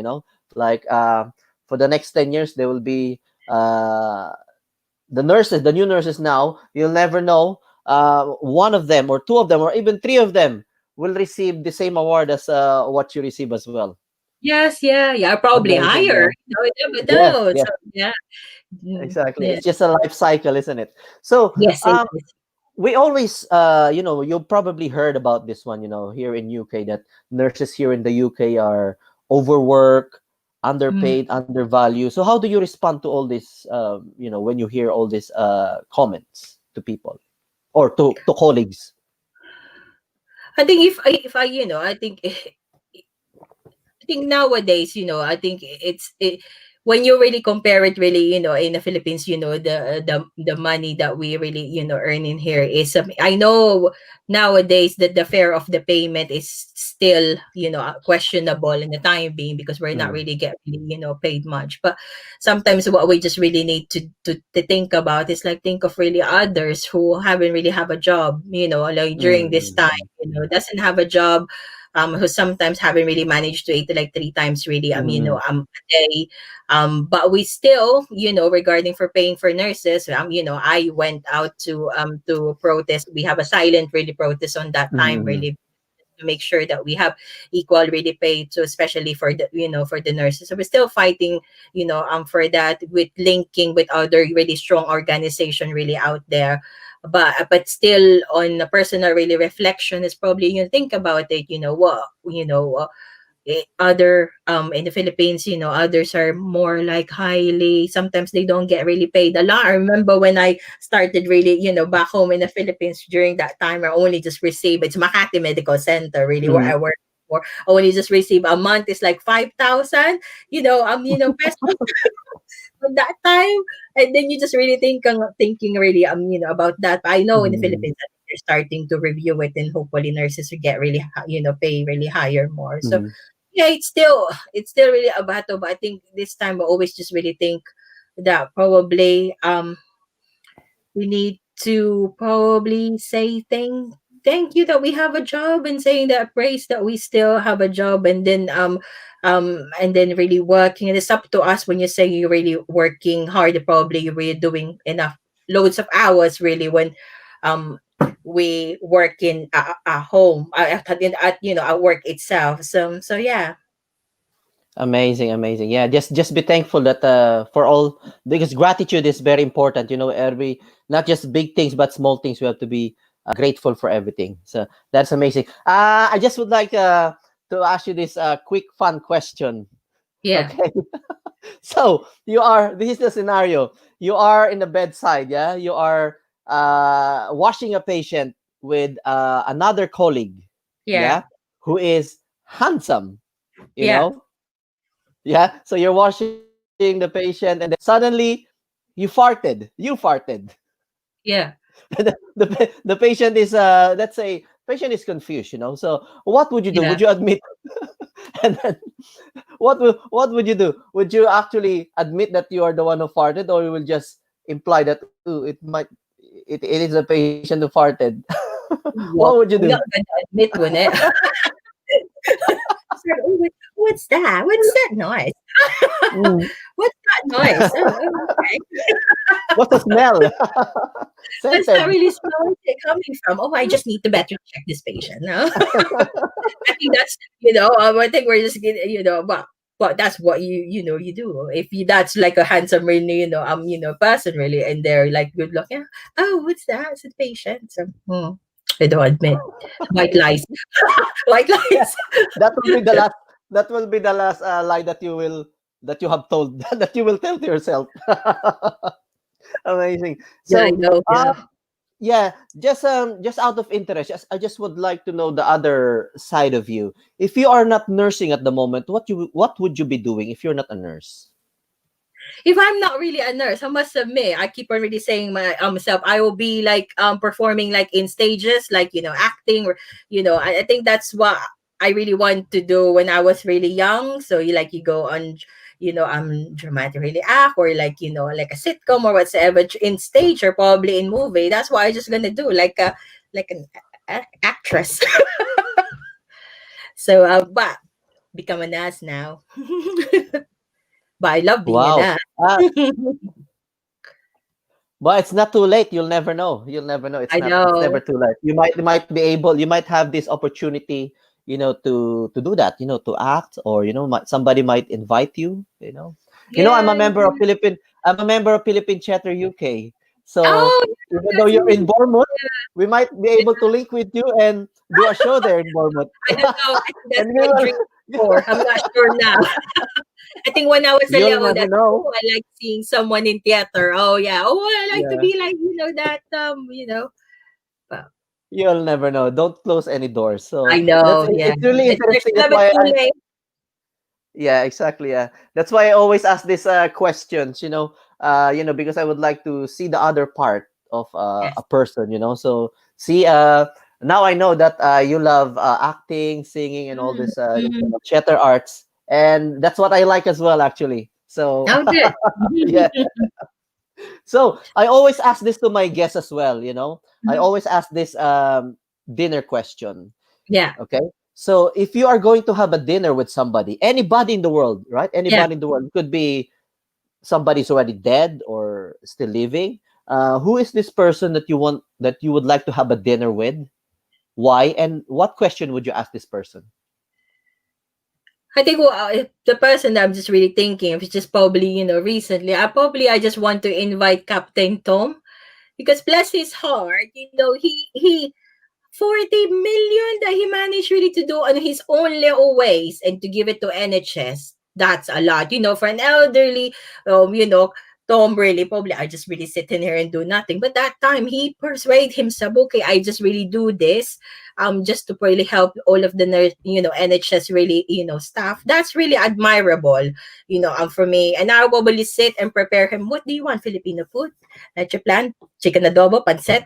[SPEAKER 5] Like for the next 10 years there will be the new nurses. Now you'll never know, one of them or two of them or even three of them will receive the same award as what you receive as well.
[SPEAKER 4] yes, yeah, yeah, probably
[SPEAKER 5] Amazing.
[SPEAKER 4] higher.
[SPEAKER 5] Yeah.
[SPEAKER 4] You never
[SPEAKER 5] Yes,
[SPEAKER 4] know.
[SPEAKER 5] yes,
[SPEAKER 4] So yeah.
[SPEAKER 5] exactly.
[SPEAKER 4] Yeah.
[SPEAKER 5] It's just a life cycle, isn't it? So
[SPEAKER 4] Yes, it is.
[SPEAKER 5] we always you probably heard about this one, here in UK, that nurses here in the UK are overworked,
[SPEAKER 4] Mm.
[SPEAKER 5] underpaid, undervalued. So how do you respond to all this, when you hear all these comments to people or to colleagues?
[SPEAKER 4] I think if I, I think I think nowadays, I think when you really compare it, really, in the Philippines, the money that we really, earn in here is, I know nowadays that the fare of the payment is still, questionable in the time being, because we're not
[SPEAKER 5] Mm,
[SPEAKER 4] really getting, paid much. But sometimes what we just really need to think about is like, think of really others who haven't really have a job, like during this
[SPEAKER 5] mm,
[SPEAKER 4] time, doesn't have a job, who sometimes haven't really managed to eat like 3 times really,
[SPEAKER 5] mm,
[SPEAKER 4] a day. But we still, regarding for paying for nurses, I went out to protest. We have a silent really protest on that time,
[SPEAKER 5] mm,
[SPEAKER 4] really, to make sure that we have equal really pay, to especially for the, for the nurses. So we're still fighting, for that, with linking with other really strong organization really out there. But still, on a personal really reflection, is probably, think about it, what, other, in the Philippines, others are more like highly, sometimes they don't get really paid a lot. I remember when I started really, back home in the Philippines, during that time, I only just received, it's Makati Medical Center really, where
[SPEAKER 5] mm.
[SPEAKER 4] I work for. Only just receive a month is like 5,000, pesos at that time. And then you just really thinking really, about that. I know in the
[SPEAKER 5] Mm,
[SPEAKER 4] Philippines, they're starting to review it, and hopefully nurses will get really, pay really higher more. So
[SPEAKER 5] mm.
[SPEAKER 4] yeah, it's still really a battle, but I think this time I always just really think that probably, we need to probably say thank you that we have a job, and saying that, praise that we still have a job, and then really working. And it's up to us. When you say you're really working hard, probably you're really doing enough, loads of hours really, when um we work in a home, at work itself. So yeah.
[SPEAKER 5] Amazing, amazing. Yeah, just be thankful that for all, because gratitude is very important. Every, not just big things but small things. We have to be grateful for everything. So that's amazing. I just would like to ask you this quick fun question.
[SPEAKER 4] Yeah.
[SPEAKER 5] Okay. So you are. This is the scenario. You are in the bedside. Yeah. You are washing a patient with another colleague.
[SPEAKER 4] Yeah.
[SPEAKER 5] Yeah, who is handsome. You
[SPEAKER 4] Yeah.
[SPEAKER 5] know. Yeah. So you're washing the patient, and then suddenly you farted. You farted.
[SPEAKER 4] Yeah.
[SPEAKER 5] The patient is let's say patient is confused. So what would you do?
[SPEAKER 4] Yeah.
[SPEAKER 5] Would you admit? And then what would you do? Would you actually admit that you are the one who farted, or you will just imply that, oh, it is a patient who farted? What would you
[SPEAKER 4] Well,
[SPEAKER 5] do?
[SPEAKER 4] I'm not gonna admit when it. Said, "Oh, what's that? What's that noise?
[SPEAKER 5] Mm.
[SPEAKER 4] What's that noise? Oh, okay.
[SPEAKER 5] What's the smell?
[SPEAKER 4] Where's that
[SPEAKER 5] Scented.
[SPEAKER 4] really smell coming from? Oh, I just need to better check this patient. No, I think that's, I think we're just gonna, but that's what you do. If that's like a handsome really, person really, and they're like good looking. Oh, what's that? It's a patient. So, I don't admit. White lies. White
[SPEAKER 5] Yeah,
[SPEAKER 4] lies.
[SPEAKER 5] that will be the last. That will be the last lie that you have told that you will tell to yourself. Amazing.
[SPEAKER 4] Yeah, I
[SPEAKER 5] So,
[SPEAKER 4] know. Yeah.
[SPEAKER 5] yeah, just out of interest, I just would like to know the other side of you. If you are not nursing at the moment, what would you be doing if you're not a nurse?
[SPEAKER 4] If I'm not really a nurse, I must admit, I keep on really saying myself, I will be like performing like in stages, like acting, or I think that's what I really want to do when I was really young. So you go on, dramatic really act, or like like a sitcom or whatsoever, in stage or probably in movie. That's what I just gonna do, like an actress. So but become a nurse now. But I love being a
[SPEAKER 5] Wow.
[SPEAKER 4] nurse.
[SPEAKER 5] But it's not too late. You'll never know. You'll never know.
[SPEAKER 4] I
[SPEAKER 5] It's never
[SPEAKER 4] know.
[SPEAKER 5] too late. You might be able. You might have this opportunity. To do that. To act, or somebody might invite you. I'm a
[SPEAKER 4] Yeah,
[SPEAKER 5] member of
[SPEAKER 4] yeah.
[SPEAKER 5] Philippine. I'm a member of Philippine Chatter UK. So
[SPEAKER 4] Oh,
[SPEAKER 5] even
[SPEAKER 4] yeah,
[SPEAKER 5] though
[SPEAKER 4] that's
[SPEAKER 5] you're in
[SPEAKER 4] really,
[SPEAKER 5] Bournemouth, we might be
[SPEAKER 4] yeah.
[SPEAKER 5] able to link with you and do a show there in Bournemouth.
[SPEAKER 4] I don't know. I think that's
[SPEAKER 5] And we
[SPEAKER 4] my
[SPEAKER 5] will.
[SPEAKER 4] dream before. I'm not sure now. I think when I was a
[SPEAKER 5] You'll
[SPEAKER 4] little,
[SPEAKER 5] never
[SPEAKER 4] that,
[SPEAKER 5] know.
[SPEAKER 4] oh, I like seeing someone in theater. Oh yeah. Oh, I like to
[SPEAKER 5] Yeah.
[SPEAKER 4] be like, that, But
[SPEAKER 5] You'll never know. Don't close any doors.
[SPEAKER 4] I
[SPEAKER 5] So
[SPEAKER 4] know. Yeah.
[SPEAKER 5] it's really
[SPEAKER 4] There's
[SPEAKER 5] interesting. That's
[SPEAKER 4] never
[SPEAKER 5] why
[SPEAKER 4] too late.
[SPEAKER 5] Yeah, exactly. Yeah, that's why I always ask these questions. Because I would like to see the other part of
[SPEAKER 4] Yes.
[SPEAKER 5] a person. So see, now I know that you love acting, singing, and all
[SPEAKER 4] Mm,
[SPEAKER 5] this
[SPEAKER 4] mm.
[SPEAKER 5] theater arts, and that's what I like as well, actually. So
[SPEAKER 4] Oh, good.
[SPEAKER 5] yeah. So I always ask this to my guests as well. I
[SPEAKER 4] Mhm.
[SPEAKER 5] always ask this dinner question.
[SPEAKER 4] Yeah,
[SPEAKER 5] Okay. So if you are going to have a dinner with somebody, anybody in the world, right?
[SPEAKER 4] yeah.
[SPEAKER 5] Anybody in the world, could be somebody's already dead or still living. Who is this person that you would like to have a dinner with? Why? And what question would you ask this person?
[SPEAKER 4] I think if the person that I'm just really thinking of is just probably, recently. I just want to invite Captain Tom because bless his heart, he 40 million that he managed really to do on his own little ways and to give it to NHS. That's a lot. For an elderly, Tom really probably I just really sit in here and do nothing. But that time he persuade himself, okay, I just really do this, just to really help all of the nurse, NHS really, staff. That's really admirable, for me. And I'll probably sit and prepare him. What do you want? Filipino food? At your plan? Chicken adobo, pancet.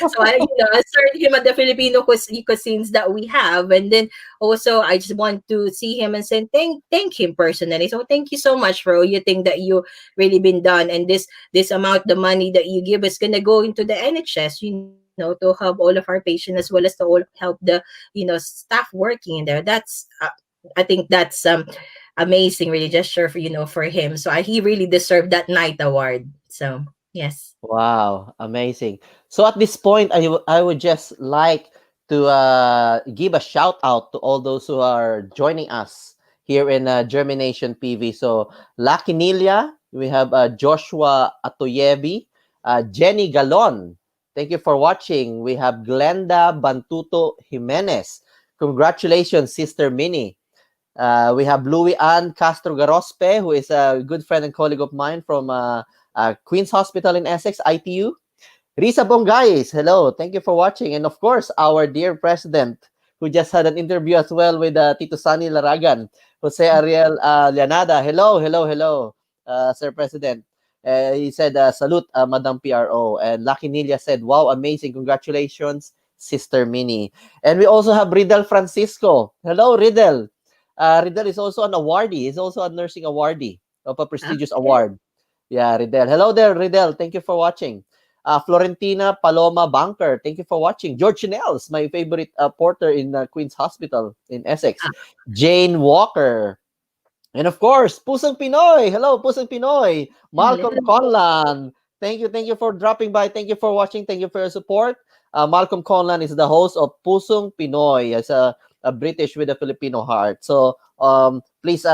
[SPEAKER 4] So I serve him at the Filipino cuisines that we have, and then also I just want to see him and say thank him personally. So thank you so much for all you think that you really been done, and this amount the money that you give is gonna go into the NHS, to help all of our patients as well as to all help the staff working in there. That's I think that's amazing, really gesture for for him. So he really deserved that night award. So yes.
[SPEAKER 5] Wow, amazing. So at this point, I would just like to give a shout out to all those who are joining us here in Germination PV. So Lucky Nilia, we have Joshua Atoyebi, Jenny Galon. Thank you for watching. We have Glenda Bantuto Jimenez. Congratulations, Sister Minnie. We have Louis Ann Castro Garospe, who is a good friend and colleague of mine from Queen's Hospital in Essex, ITU. Risa Bongais, hello. Thank you for watching. And of course, our dear president, who just had an interview as well with Tito Sani Laragan, Jose Ariel Llanada. Hello, hello, hello, Sir President. He said, salute, Madam PRO. And Lucky Nilia said, wow, amazing. Congratulations, Sister Minnie. And we also have Riddle Francisco. Hello, Riddle. Riddle is also an awardee. He's also a nursing awardee of a prestigious
[SPEAKER 4] Okay.
[SPEAKER 5] award. Yeah, Riddle. Hello there, Riddle. Thank you for watching. Florentina Paloma Banker, thank you for watching. George Nels, my favorite porter in Queen's Hospital in Essex. Jane Walker. And of course, Pusong Pinoy. Hello, Pusong Pinoy. Malcolm
[SPEAKER 4] Hello.
[SPEAKER 5] Conlan. Thank you for dropping by. Thank you for watching. Thank you for your support. Malcolm Conlan is the host of Pusong Pinoy, as a British with a Filipino heart. So please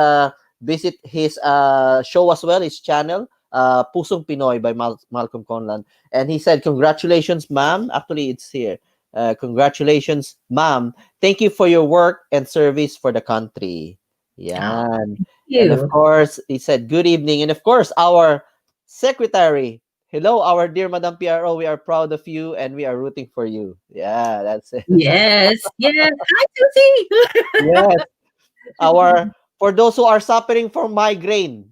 [SPEAKER 5] visit his show as well, his channel, Pusong Pinoy by Malcolm Conlan. And he said, congratulations, ma'am. Actually, it's here. Congratulations, ma'am. Thank you for your work and service for the country.
[SPEAKER 4] Oh,
[SPEAKER 5] Yeah.
[SPEAKER 4] thank
[SPEAKER 5] And of
[SPEAKER 4] you.
[SPEAKER 5] course, he said, good evening. And of course, our secretary. Hello, our dear Madam PRO. We are proud of you and we are rooting for you. Yeah, that's it.
[SPEAKER 4] Yes, yes. Hi, Susie.
[SPEAKER 5] Yes. For those who are suffering from migraine,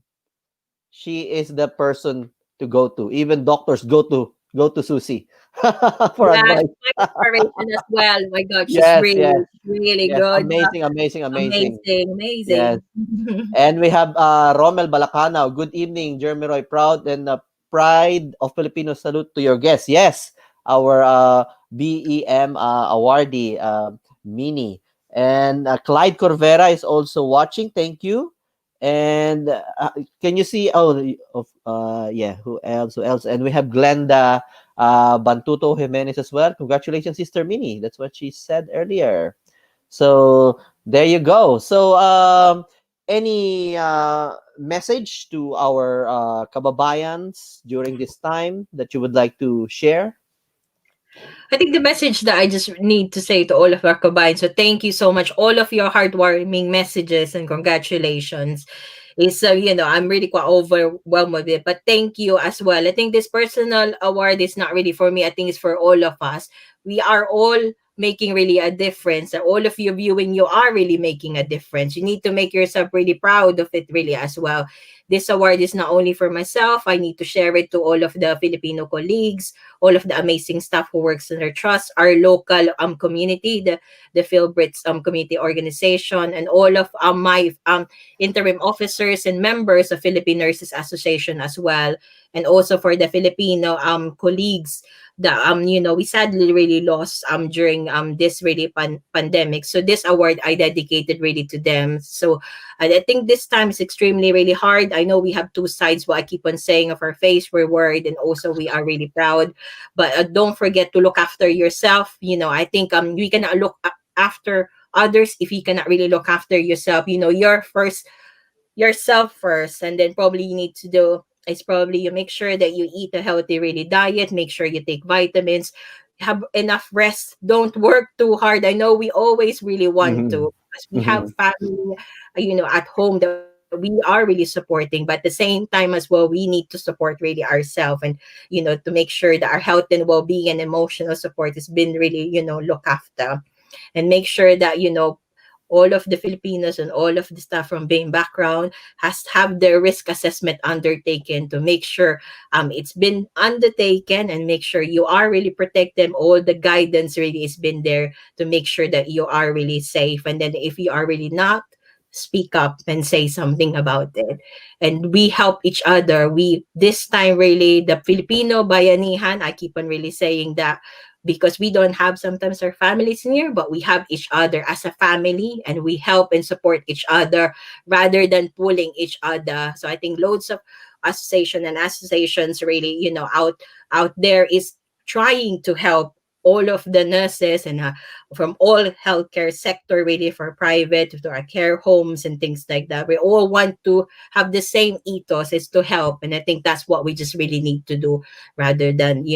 [SPEAKER 5] she is the person to go to. Even doctors go to Susie for
[SPEAKER 4] Yeah,
[SPEAKER 5] advice.
[SPEAKER 4] she's my inspiration as well. My God, she's
[SPEAKER 5] Yes, yes,
[SPEAKER 4] really
[SPEAKER 5] yes.
[SPEAKER 4] good.
[SPEAKER 5] Amazing, amazing, amazing.
[SPEAKER 4] Amazing,
[SPEAKER 5] Yes.
[SPEAKER 4] amazing.
[SPEAKER 5] And we have Romel Balacanaw. Good evening, Jeremy Roy. Proud and pride of Filipino. Salute to your guests. Yes, our BEM awardee, Minnie. And Clyde Corvera is also watching. Thank you. And can you see? Yeah. Who else? Who else? And we have Glenda Bantuto Jimenez as well. Congratulations, Sister Minnie. That's what she said earlier. So there you go. So any message to our kababayans during this time that you would like to share?
[SPEAKER 4] I think the message that I just need to say to all of our combined, so thank you so much, all of your heartwarming messages and congratulations. Is I'm really quite overwhelmed with it, but thank you as well. I think this personal award is not really for me. I think it's for all of us. We are all making really a difference. And all of you viewing, you are really making a difference. You need to make yourself really proud of it really as well. This award is not only for myself. I need to share it to all of the Filipino colleagues, all of the amazing staff who works in our trust, our local community, the Philbrits community organization, and all of my interim officers and members of Filipino Nurses Association as well, and also for the Filipino colleagues that we sadly really lost during this really pandemic. So this award I dedicated really to them. So and I think this time is extremely really hard. I know we have two sides, what I keep on saying of our face. We're worried and also we are really proud. But don't forget to look after yourself. I think we cannot look after others if you cannot really look after yourself. You're first yourself first, and then probably you need to do is probably you make sure that you eat a healthy really diet, make sure you take vitamins, have enough rest, don't work too hard. I know we always really want
[SPEAKER 5] Mhm.
[SPEAKER 4] to, because we have
[SPEAKER 5] Mhm.
[SPEAKER 4] family at home that we are really supporting, but at the same time as well we need to support really ourselves, and to make sure that our health and well-being and emotional support has been really look after, and make sure that all of the Filipinos and all of the staff from Bain background has have their risk assessment undertaken to make sure it's been undertaken, and make sure you are really protected. All the guidance really has been there to make sure that you are really safe. And then if you are really not, speak up and say something about it. And we help each other. We this time really the Filipino Bayanihan, I keep on really saying that, because we don't have sometimes our families near, but we have each other as a family, and we help and support each other rather than pulling each other. So I think loads of associations really, out there is trying to help all of the nurses, and from all healthcare sector, really, for private to our care homes and things like that. We all want to have the same ethos, is to help, and I think that's what we just really need to do, rather than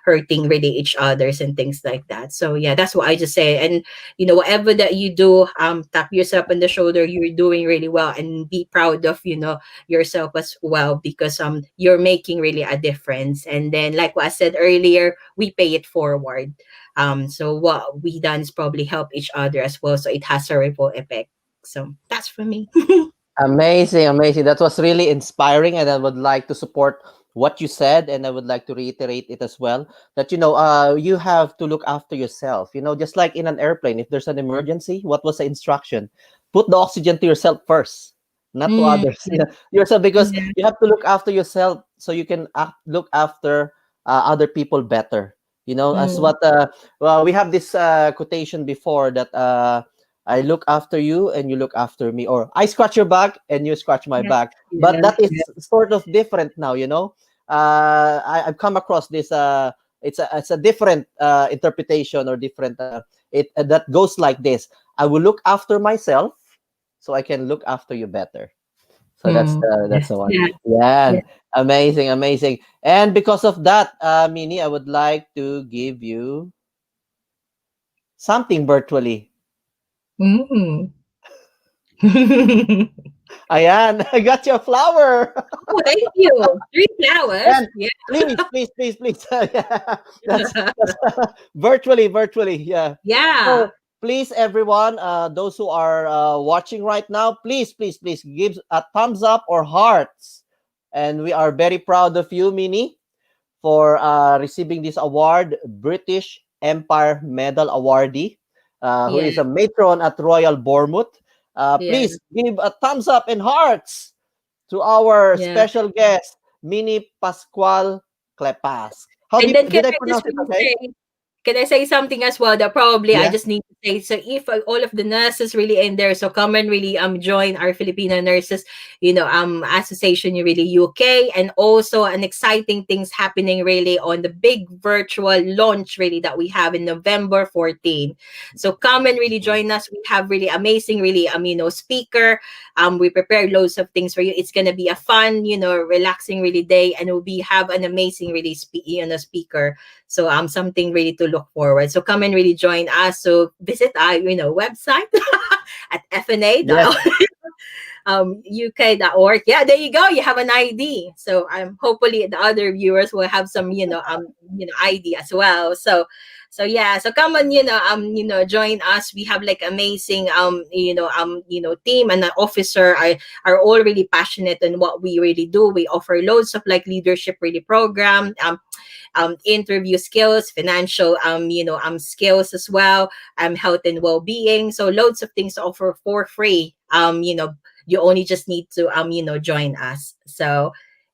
[SPEAKER 4] hurting really each others and things like that. So yeah, that's what I just say. And whatever that you do, tap yourself on the shoulder, you're doing really well, and be proud of yourself as well, because you're making really a difference. And then, like what I said earlier, we pay it forward. So what we done is probably help each other as well, so it has a ripple effect. So that's for me.
[SPEAKER 5] Amazing, amazing. That was really inspiring, and I would like to support what you said, and I would like to reiterate it as well. That you have to look after yourself. Just like in an airplane, if there's an emergency, what was the instruction? Put the oxygen to yourself first, not to
[SPEAKER 4] Mm,
[SPEAKER 5] others. Yourself, because
[SPEAKER 4] yeah,
[SPEAKER 5] you have to look after yourself so you can look after other people better. As
[SPEAKER 4] mm,
[SPEAKER 5] what well, we have this quotation before that. I look after you and you look after me, or I scratch your back and you scratch my
[SPEAKER 4] yeah,
[SPEAKER 5] back. But
[SPEAKER 4] yeah.
[SPEAKER 5] that is sort of different now. I've come across this. It's a different interpretation, or different. It that goes like this: I will look after myself, so I can look after you better. So that's
[SPEAKER 4] Yes,
[SPEAKER 5] the one.
[SPEAKER 4] yeah,
[SPEAKER 5] Yeah,
[SPEAKER 4] yeah.
[SPEAKER 5] amazing, amazing. And because of that, Minnie, I would like to give you something virtually.
[SPEAKER 4] Mm.
[SPEAKER 5] Ayan, I got you a flower.
[SPEAKER 4] Oh, thank you. 3 flowers.
[SPEAKER 5] And
[SPEAKER 4] Yeah.
[SPEAKER 5] please, please, please, please. Yeah, that's virtually. Yeah.
[SPEAKER 4] Yeah.
[SPEAKER 5] So please, everyone, those who are watching right now, please give a thumbs up or hearts. And we are very proud of you, Minnie, for receiving this award, British Empire Medal awardee, who
[SPEAKER 4] Yeah.
[SPEAKER 5] is a matron at Royal Bournemouth.
[SPEAKER 4] Yeah.
[SPEAKER 5] Please give a thumbs up and hearts to our
[SPEAKER 4] Yeah.
[SPEAKER 5] special guest, Minnie Pascual-Klepacz. How
[SPEAKER 4] And then can
[SPEAKER 5] did I
[SPEAKER 4] I just
[SPEAKER 5] pronounce it?
[SPEAKER 4] really
[SPEAKER 5] Okay.
[SPEAKER 4] say, can I say something as well that probably I
[SPEAKER 5] Yeah.
[SPEAKER 4] just need to say? So if all of the nurses really in there, so come and really join our Filipino nurses, association really UK, and also an exciting things happening really on the big virtual launch really that we have in November 14. So come and really join us. We have really amazing really speaker. We prepared loads of things for you. It's gonna be a fun, relaxing really day, and we'll be have an amazing really speaker. So something really to look forward. So come and really join us. So visit our website at fna.
[SPEAKER 5] Yes.
[SPEAKER 4] uk.org. Yeah, there you go. You have an ID. So hopefully the other viewers will have some, ID as well. So yeah, so come on, join us. We have like amazing team and an officer are all really passionate in what we really do. We offer loads of like leadership really program, interview skills, financial skills as well, health and well-being. So loads of things to offer for free. You only just need to join us. So,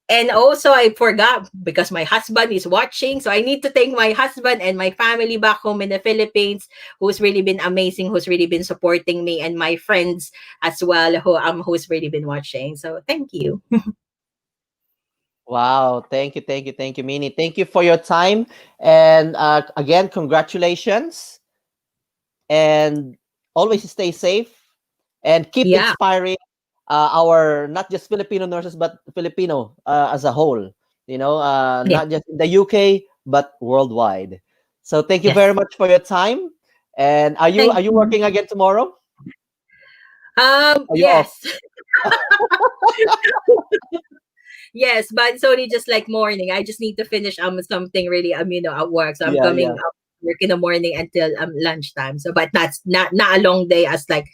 [SPEAKER 4] and also I forgot because my husband is watching, so I need to thank my husband and my family back home in the Philippines, who's really been amazing, who's really been supporting me, and my friends as well who's really been watching. So thank you.
[SPEAKER 5] Wow, thank you, Minnie. Thank you for your time, and again, congratulations, and always stay safe and keep
[SPEAKER 4] Yeah,
[SPEAKER 5] inspiring our not just Filipino nurses but Filipino as a whole.
[SPEAKER 4] yeah,
[SPEAKER 5] Not just in the UK but worldwide. So thank you very
[SPEAKER 4] yes.
[SPEAKER 5] much for your time. And are you
[SPEAKER 4] Thank
[SPEAKER 5] are you
[SPEAKER 4] you.
[SPEAKER 5] working again tomorrow? Are you off?
[SPEAKER 4] Yes. Yes, but it's only just like morning. I just need to finish something really at work. So I'm
[SPEAKER 5] Yeah,
[SPEAKER 4] coming
[SPEAKER 5] yeah.
[SPEAKER 4] work in the morning until lunchtime. So but that's not a long day as like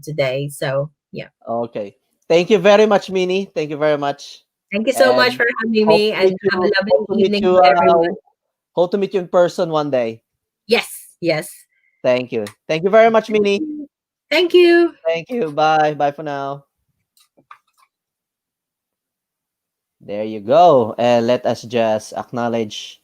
[SPEAKER 4] today. So yeah.
[SPEAKER 5] Okay. Thank you very much, Minnie. Thank you very much.
[SPEAKER 4] Thank you so much
[SPEAKER 5] And
[SPEAKER 4] for having
[SPEAKER 5] hope
[SPEAKER 4] me
[SPEAKER 5] to meet
[SPEAKER 4] and have a
[SPEAKER 5] you.
[SPEAKER 4] lovely
[SPEAKER 5] Hope to meet
[SPEAKER 4] evening
[SPEAKER 5] you.
[SPEAKER 4] to everyone.
[SPEAKER 5] Hope to meet you in person one day.
[SPEAKER 4] Yes, yes.
[SPEAKER 5] Thank you. Thank you very much, Minnie.
[SPEAKER 4] Thank you.
[SPEAKER 5] Thank you. Bye. Bye for now. There you go. And let us just acknowledge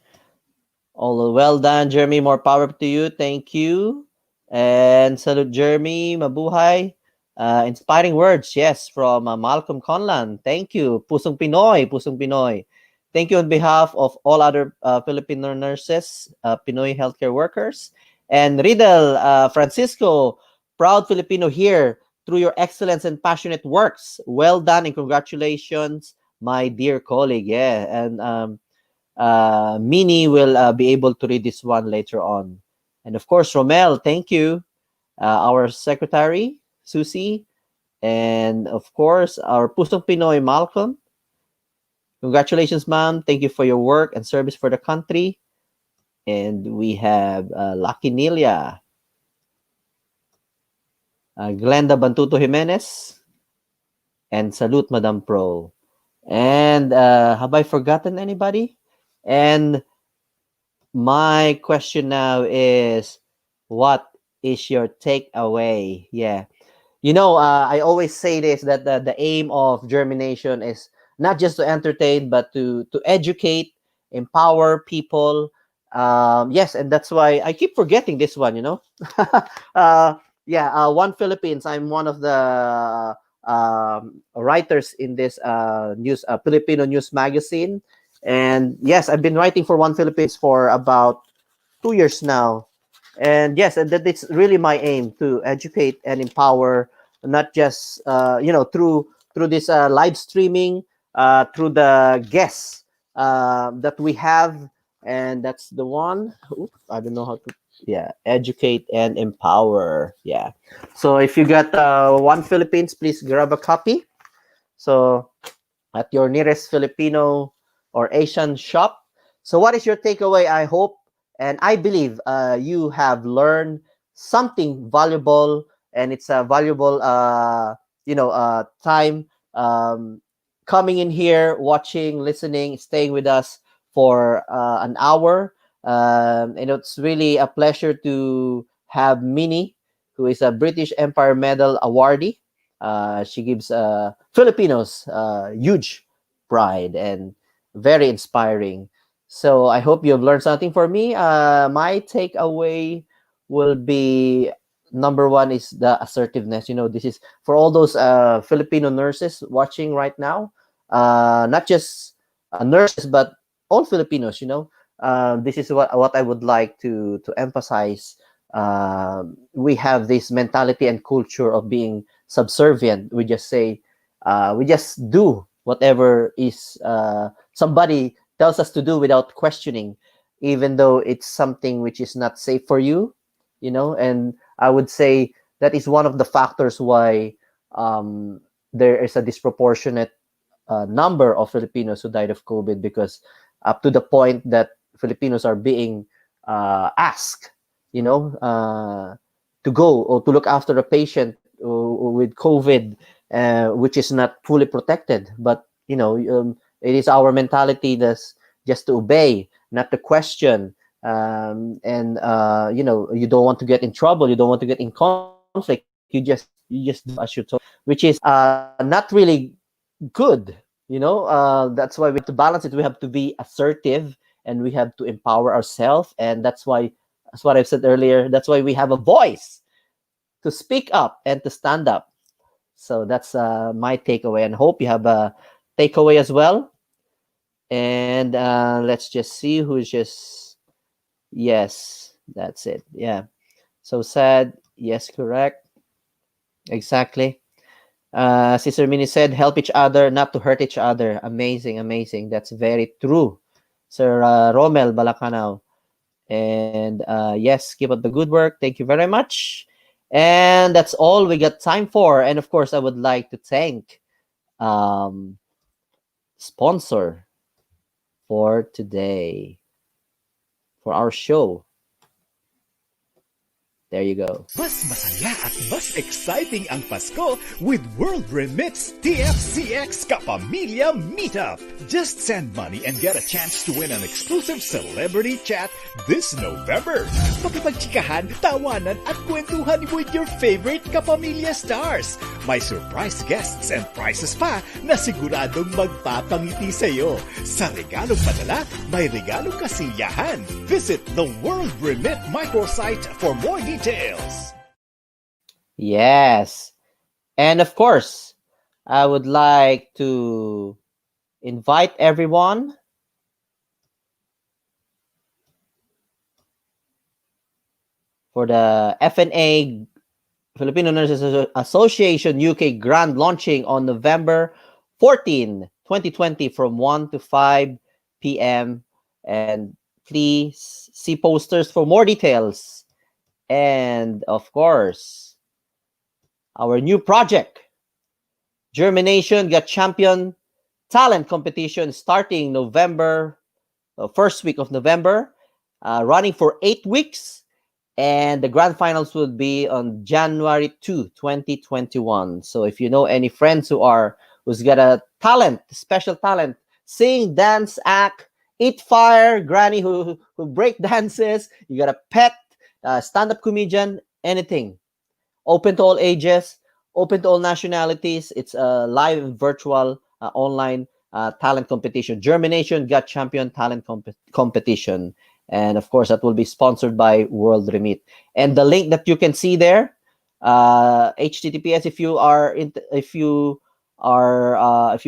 [SPEAKER 5] all well done, Jeremy. More power to you. Thank you. And salute, Jeremy. Mabuhay. Inspiring words, yes, from Malcolm Conlan. Thank you. Pusong Pinoy. Pusong Pinoy. Thank you on behalf of all other Filipino nurses, Pinoy healthcare workers. And Riddle, Francisco, proud Filipino here through your excellence and passionate works. Well done and congratulations, my dear colleague. Yeah. And Minnie will be able to read this one later on. And of course, Romel, thank you. Our secretary, Susie. And of course, our Pusong Pinoy, Malcolm. Congratulations, ma'am. Thank you for your work and service for the country. And we have Lucky Nilia, Glenda Bantuto Jimenez, and Salute, Madam Pro. And have I forgotten anybody? And my question now is, what is your takeaway? Yeah. I always say this, that the aim of JhermiNATION is not just to entertain, but to educate, empower people. Yes, and that's why I keep forgetting this one. One Philippines. I'm one of the writers in this Filipino news magazine, and yes, I've been writing for One Philippines for about 2 years now. And yes, and that it's really my aim to educate and empower, not just through this live streaming, through the guests that we have, and that's the one. I don't know how to. Yeah, educate and empower. Yeah. So if you got One Philippines, please grab a copy. So at your nearest Filipino or Asian shop. So, what is your takeaway? I hope and I believe you have learned something valuable, and it's a valuable, time coming in here, watching, listening, staying with us for an hour. And it's really a pleasure to have Minnie, who is a British Empire Medal awardee. She gives Filipinos huge pride and very inspiring. So I hope you've learned something. For me, my takeaway will be number one is the assertiveness. This is for all those Filipino nurses watching right now, not just nurses, but all Filipinos. This is what I would like to emphasize. We have this mentality and culture of being subservient. We just say, we just do whatever is somebody tells us to do without questioning, even though it's something which is not safe for you. And I would say that is one of the factors why there is a disproportionate number of Filipinos who died of COVID, because up to the point that Filipinos are being asked, to go or to look after a patient with COVID, which is not fully protected. But it is our mentality that's just to obey, not to question. And you don't want to get in trouble, you don't want to get in conflict. You just do as you're told, which is not really good. That's why we have to balance it. We have to be assertive, and we have to empower ourselves. And that's what I've said earlier, that's why we have a voice to speak up and to stand up. So that's my takeaway, and hope you have a takeaway as well. And let's just see who's just, yes, that's it. Yeah, so sad. Yes, correct, exactly. Sister Minnie said, help each other, not to hurt each other. Amazing, amazing. That's very true. Sir Romel Balacanao. And yes, keep up the good work. Thank you very much. And that's all we got time for. And of course, I would like to thank sponsor for today, for our show. There you go.
[SPEAKER 2] Mas masaya at mas exciting ang Pasko with World Remits TFCX Kapamilya Meetup. Just send money and get a chance to win an exclusive celebrity chat this November. Makipagchikahan, tawanan at kwentuhan with your favorite Kapamilya stars. May surprise guests and prizes pa na siguradong magpapangiti sa'yo. Sa regalong padala, may regalong kasiyahan. Visit the World Remit microsite for more details.
[SPEAKER 5] Yes. And of course, I would like to invite everyone for the FNA, Filipino Nurses Association UK grand launching on November 14, 2020 from 1 to 5 p.m. And please see posters for more details. And of course, our new project, JhermiNATION Got Champion Talent Competition, starting November, first week of November, running for 8 weeks. And the grand finals will be on January 2, 2021. So if you know any friends who's got a talent, special talent, sing, dance, act, eat fire, granny who break dances, you got a pet, stand-up comedian, anything. Open to all ages, open to all nationalities. It's a live virtual online talent competition. JhermiNATION Got Champion Talent Competition. And of course, that will be sponsored by World Remit. And the link that you can see there, HTTPS, if you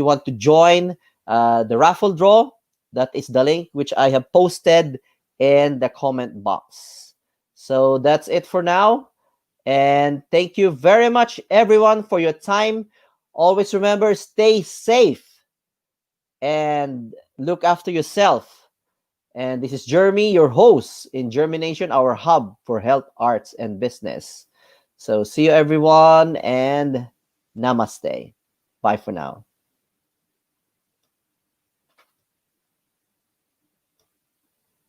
[SPEAKER 5] want to join the raffle draw, that is the link which I have posted in the comment box. So that's it for now. And thank you very much, everyone, for your time. Always remember, stay safe and look after yourself. And this is Jeremy, your host in JhermiNATION, our hub for health, arts, and business. So see you, everyone, and namaste. Bye for now.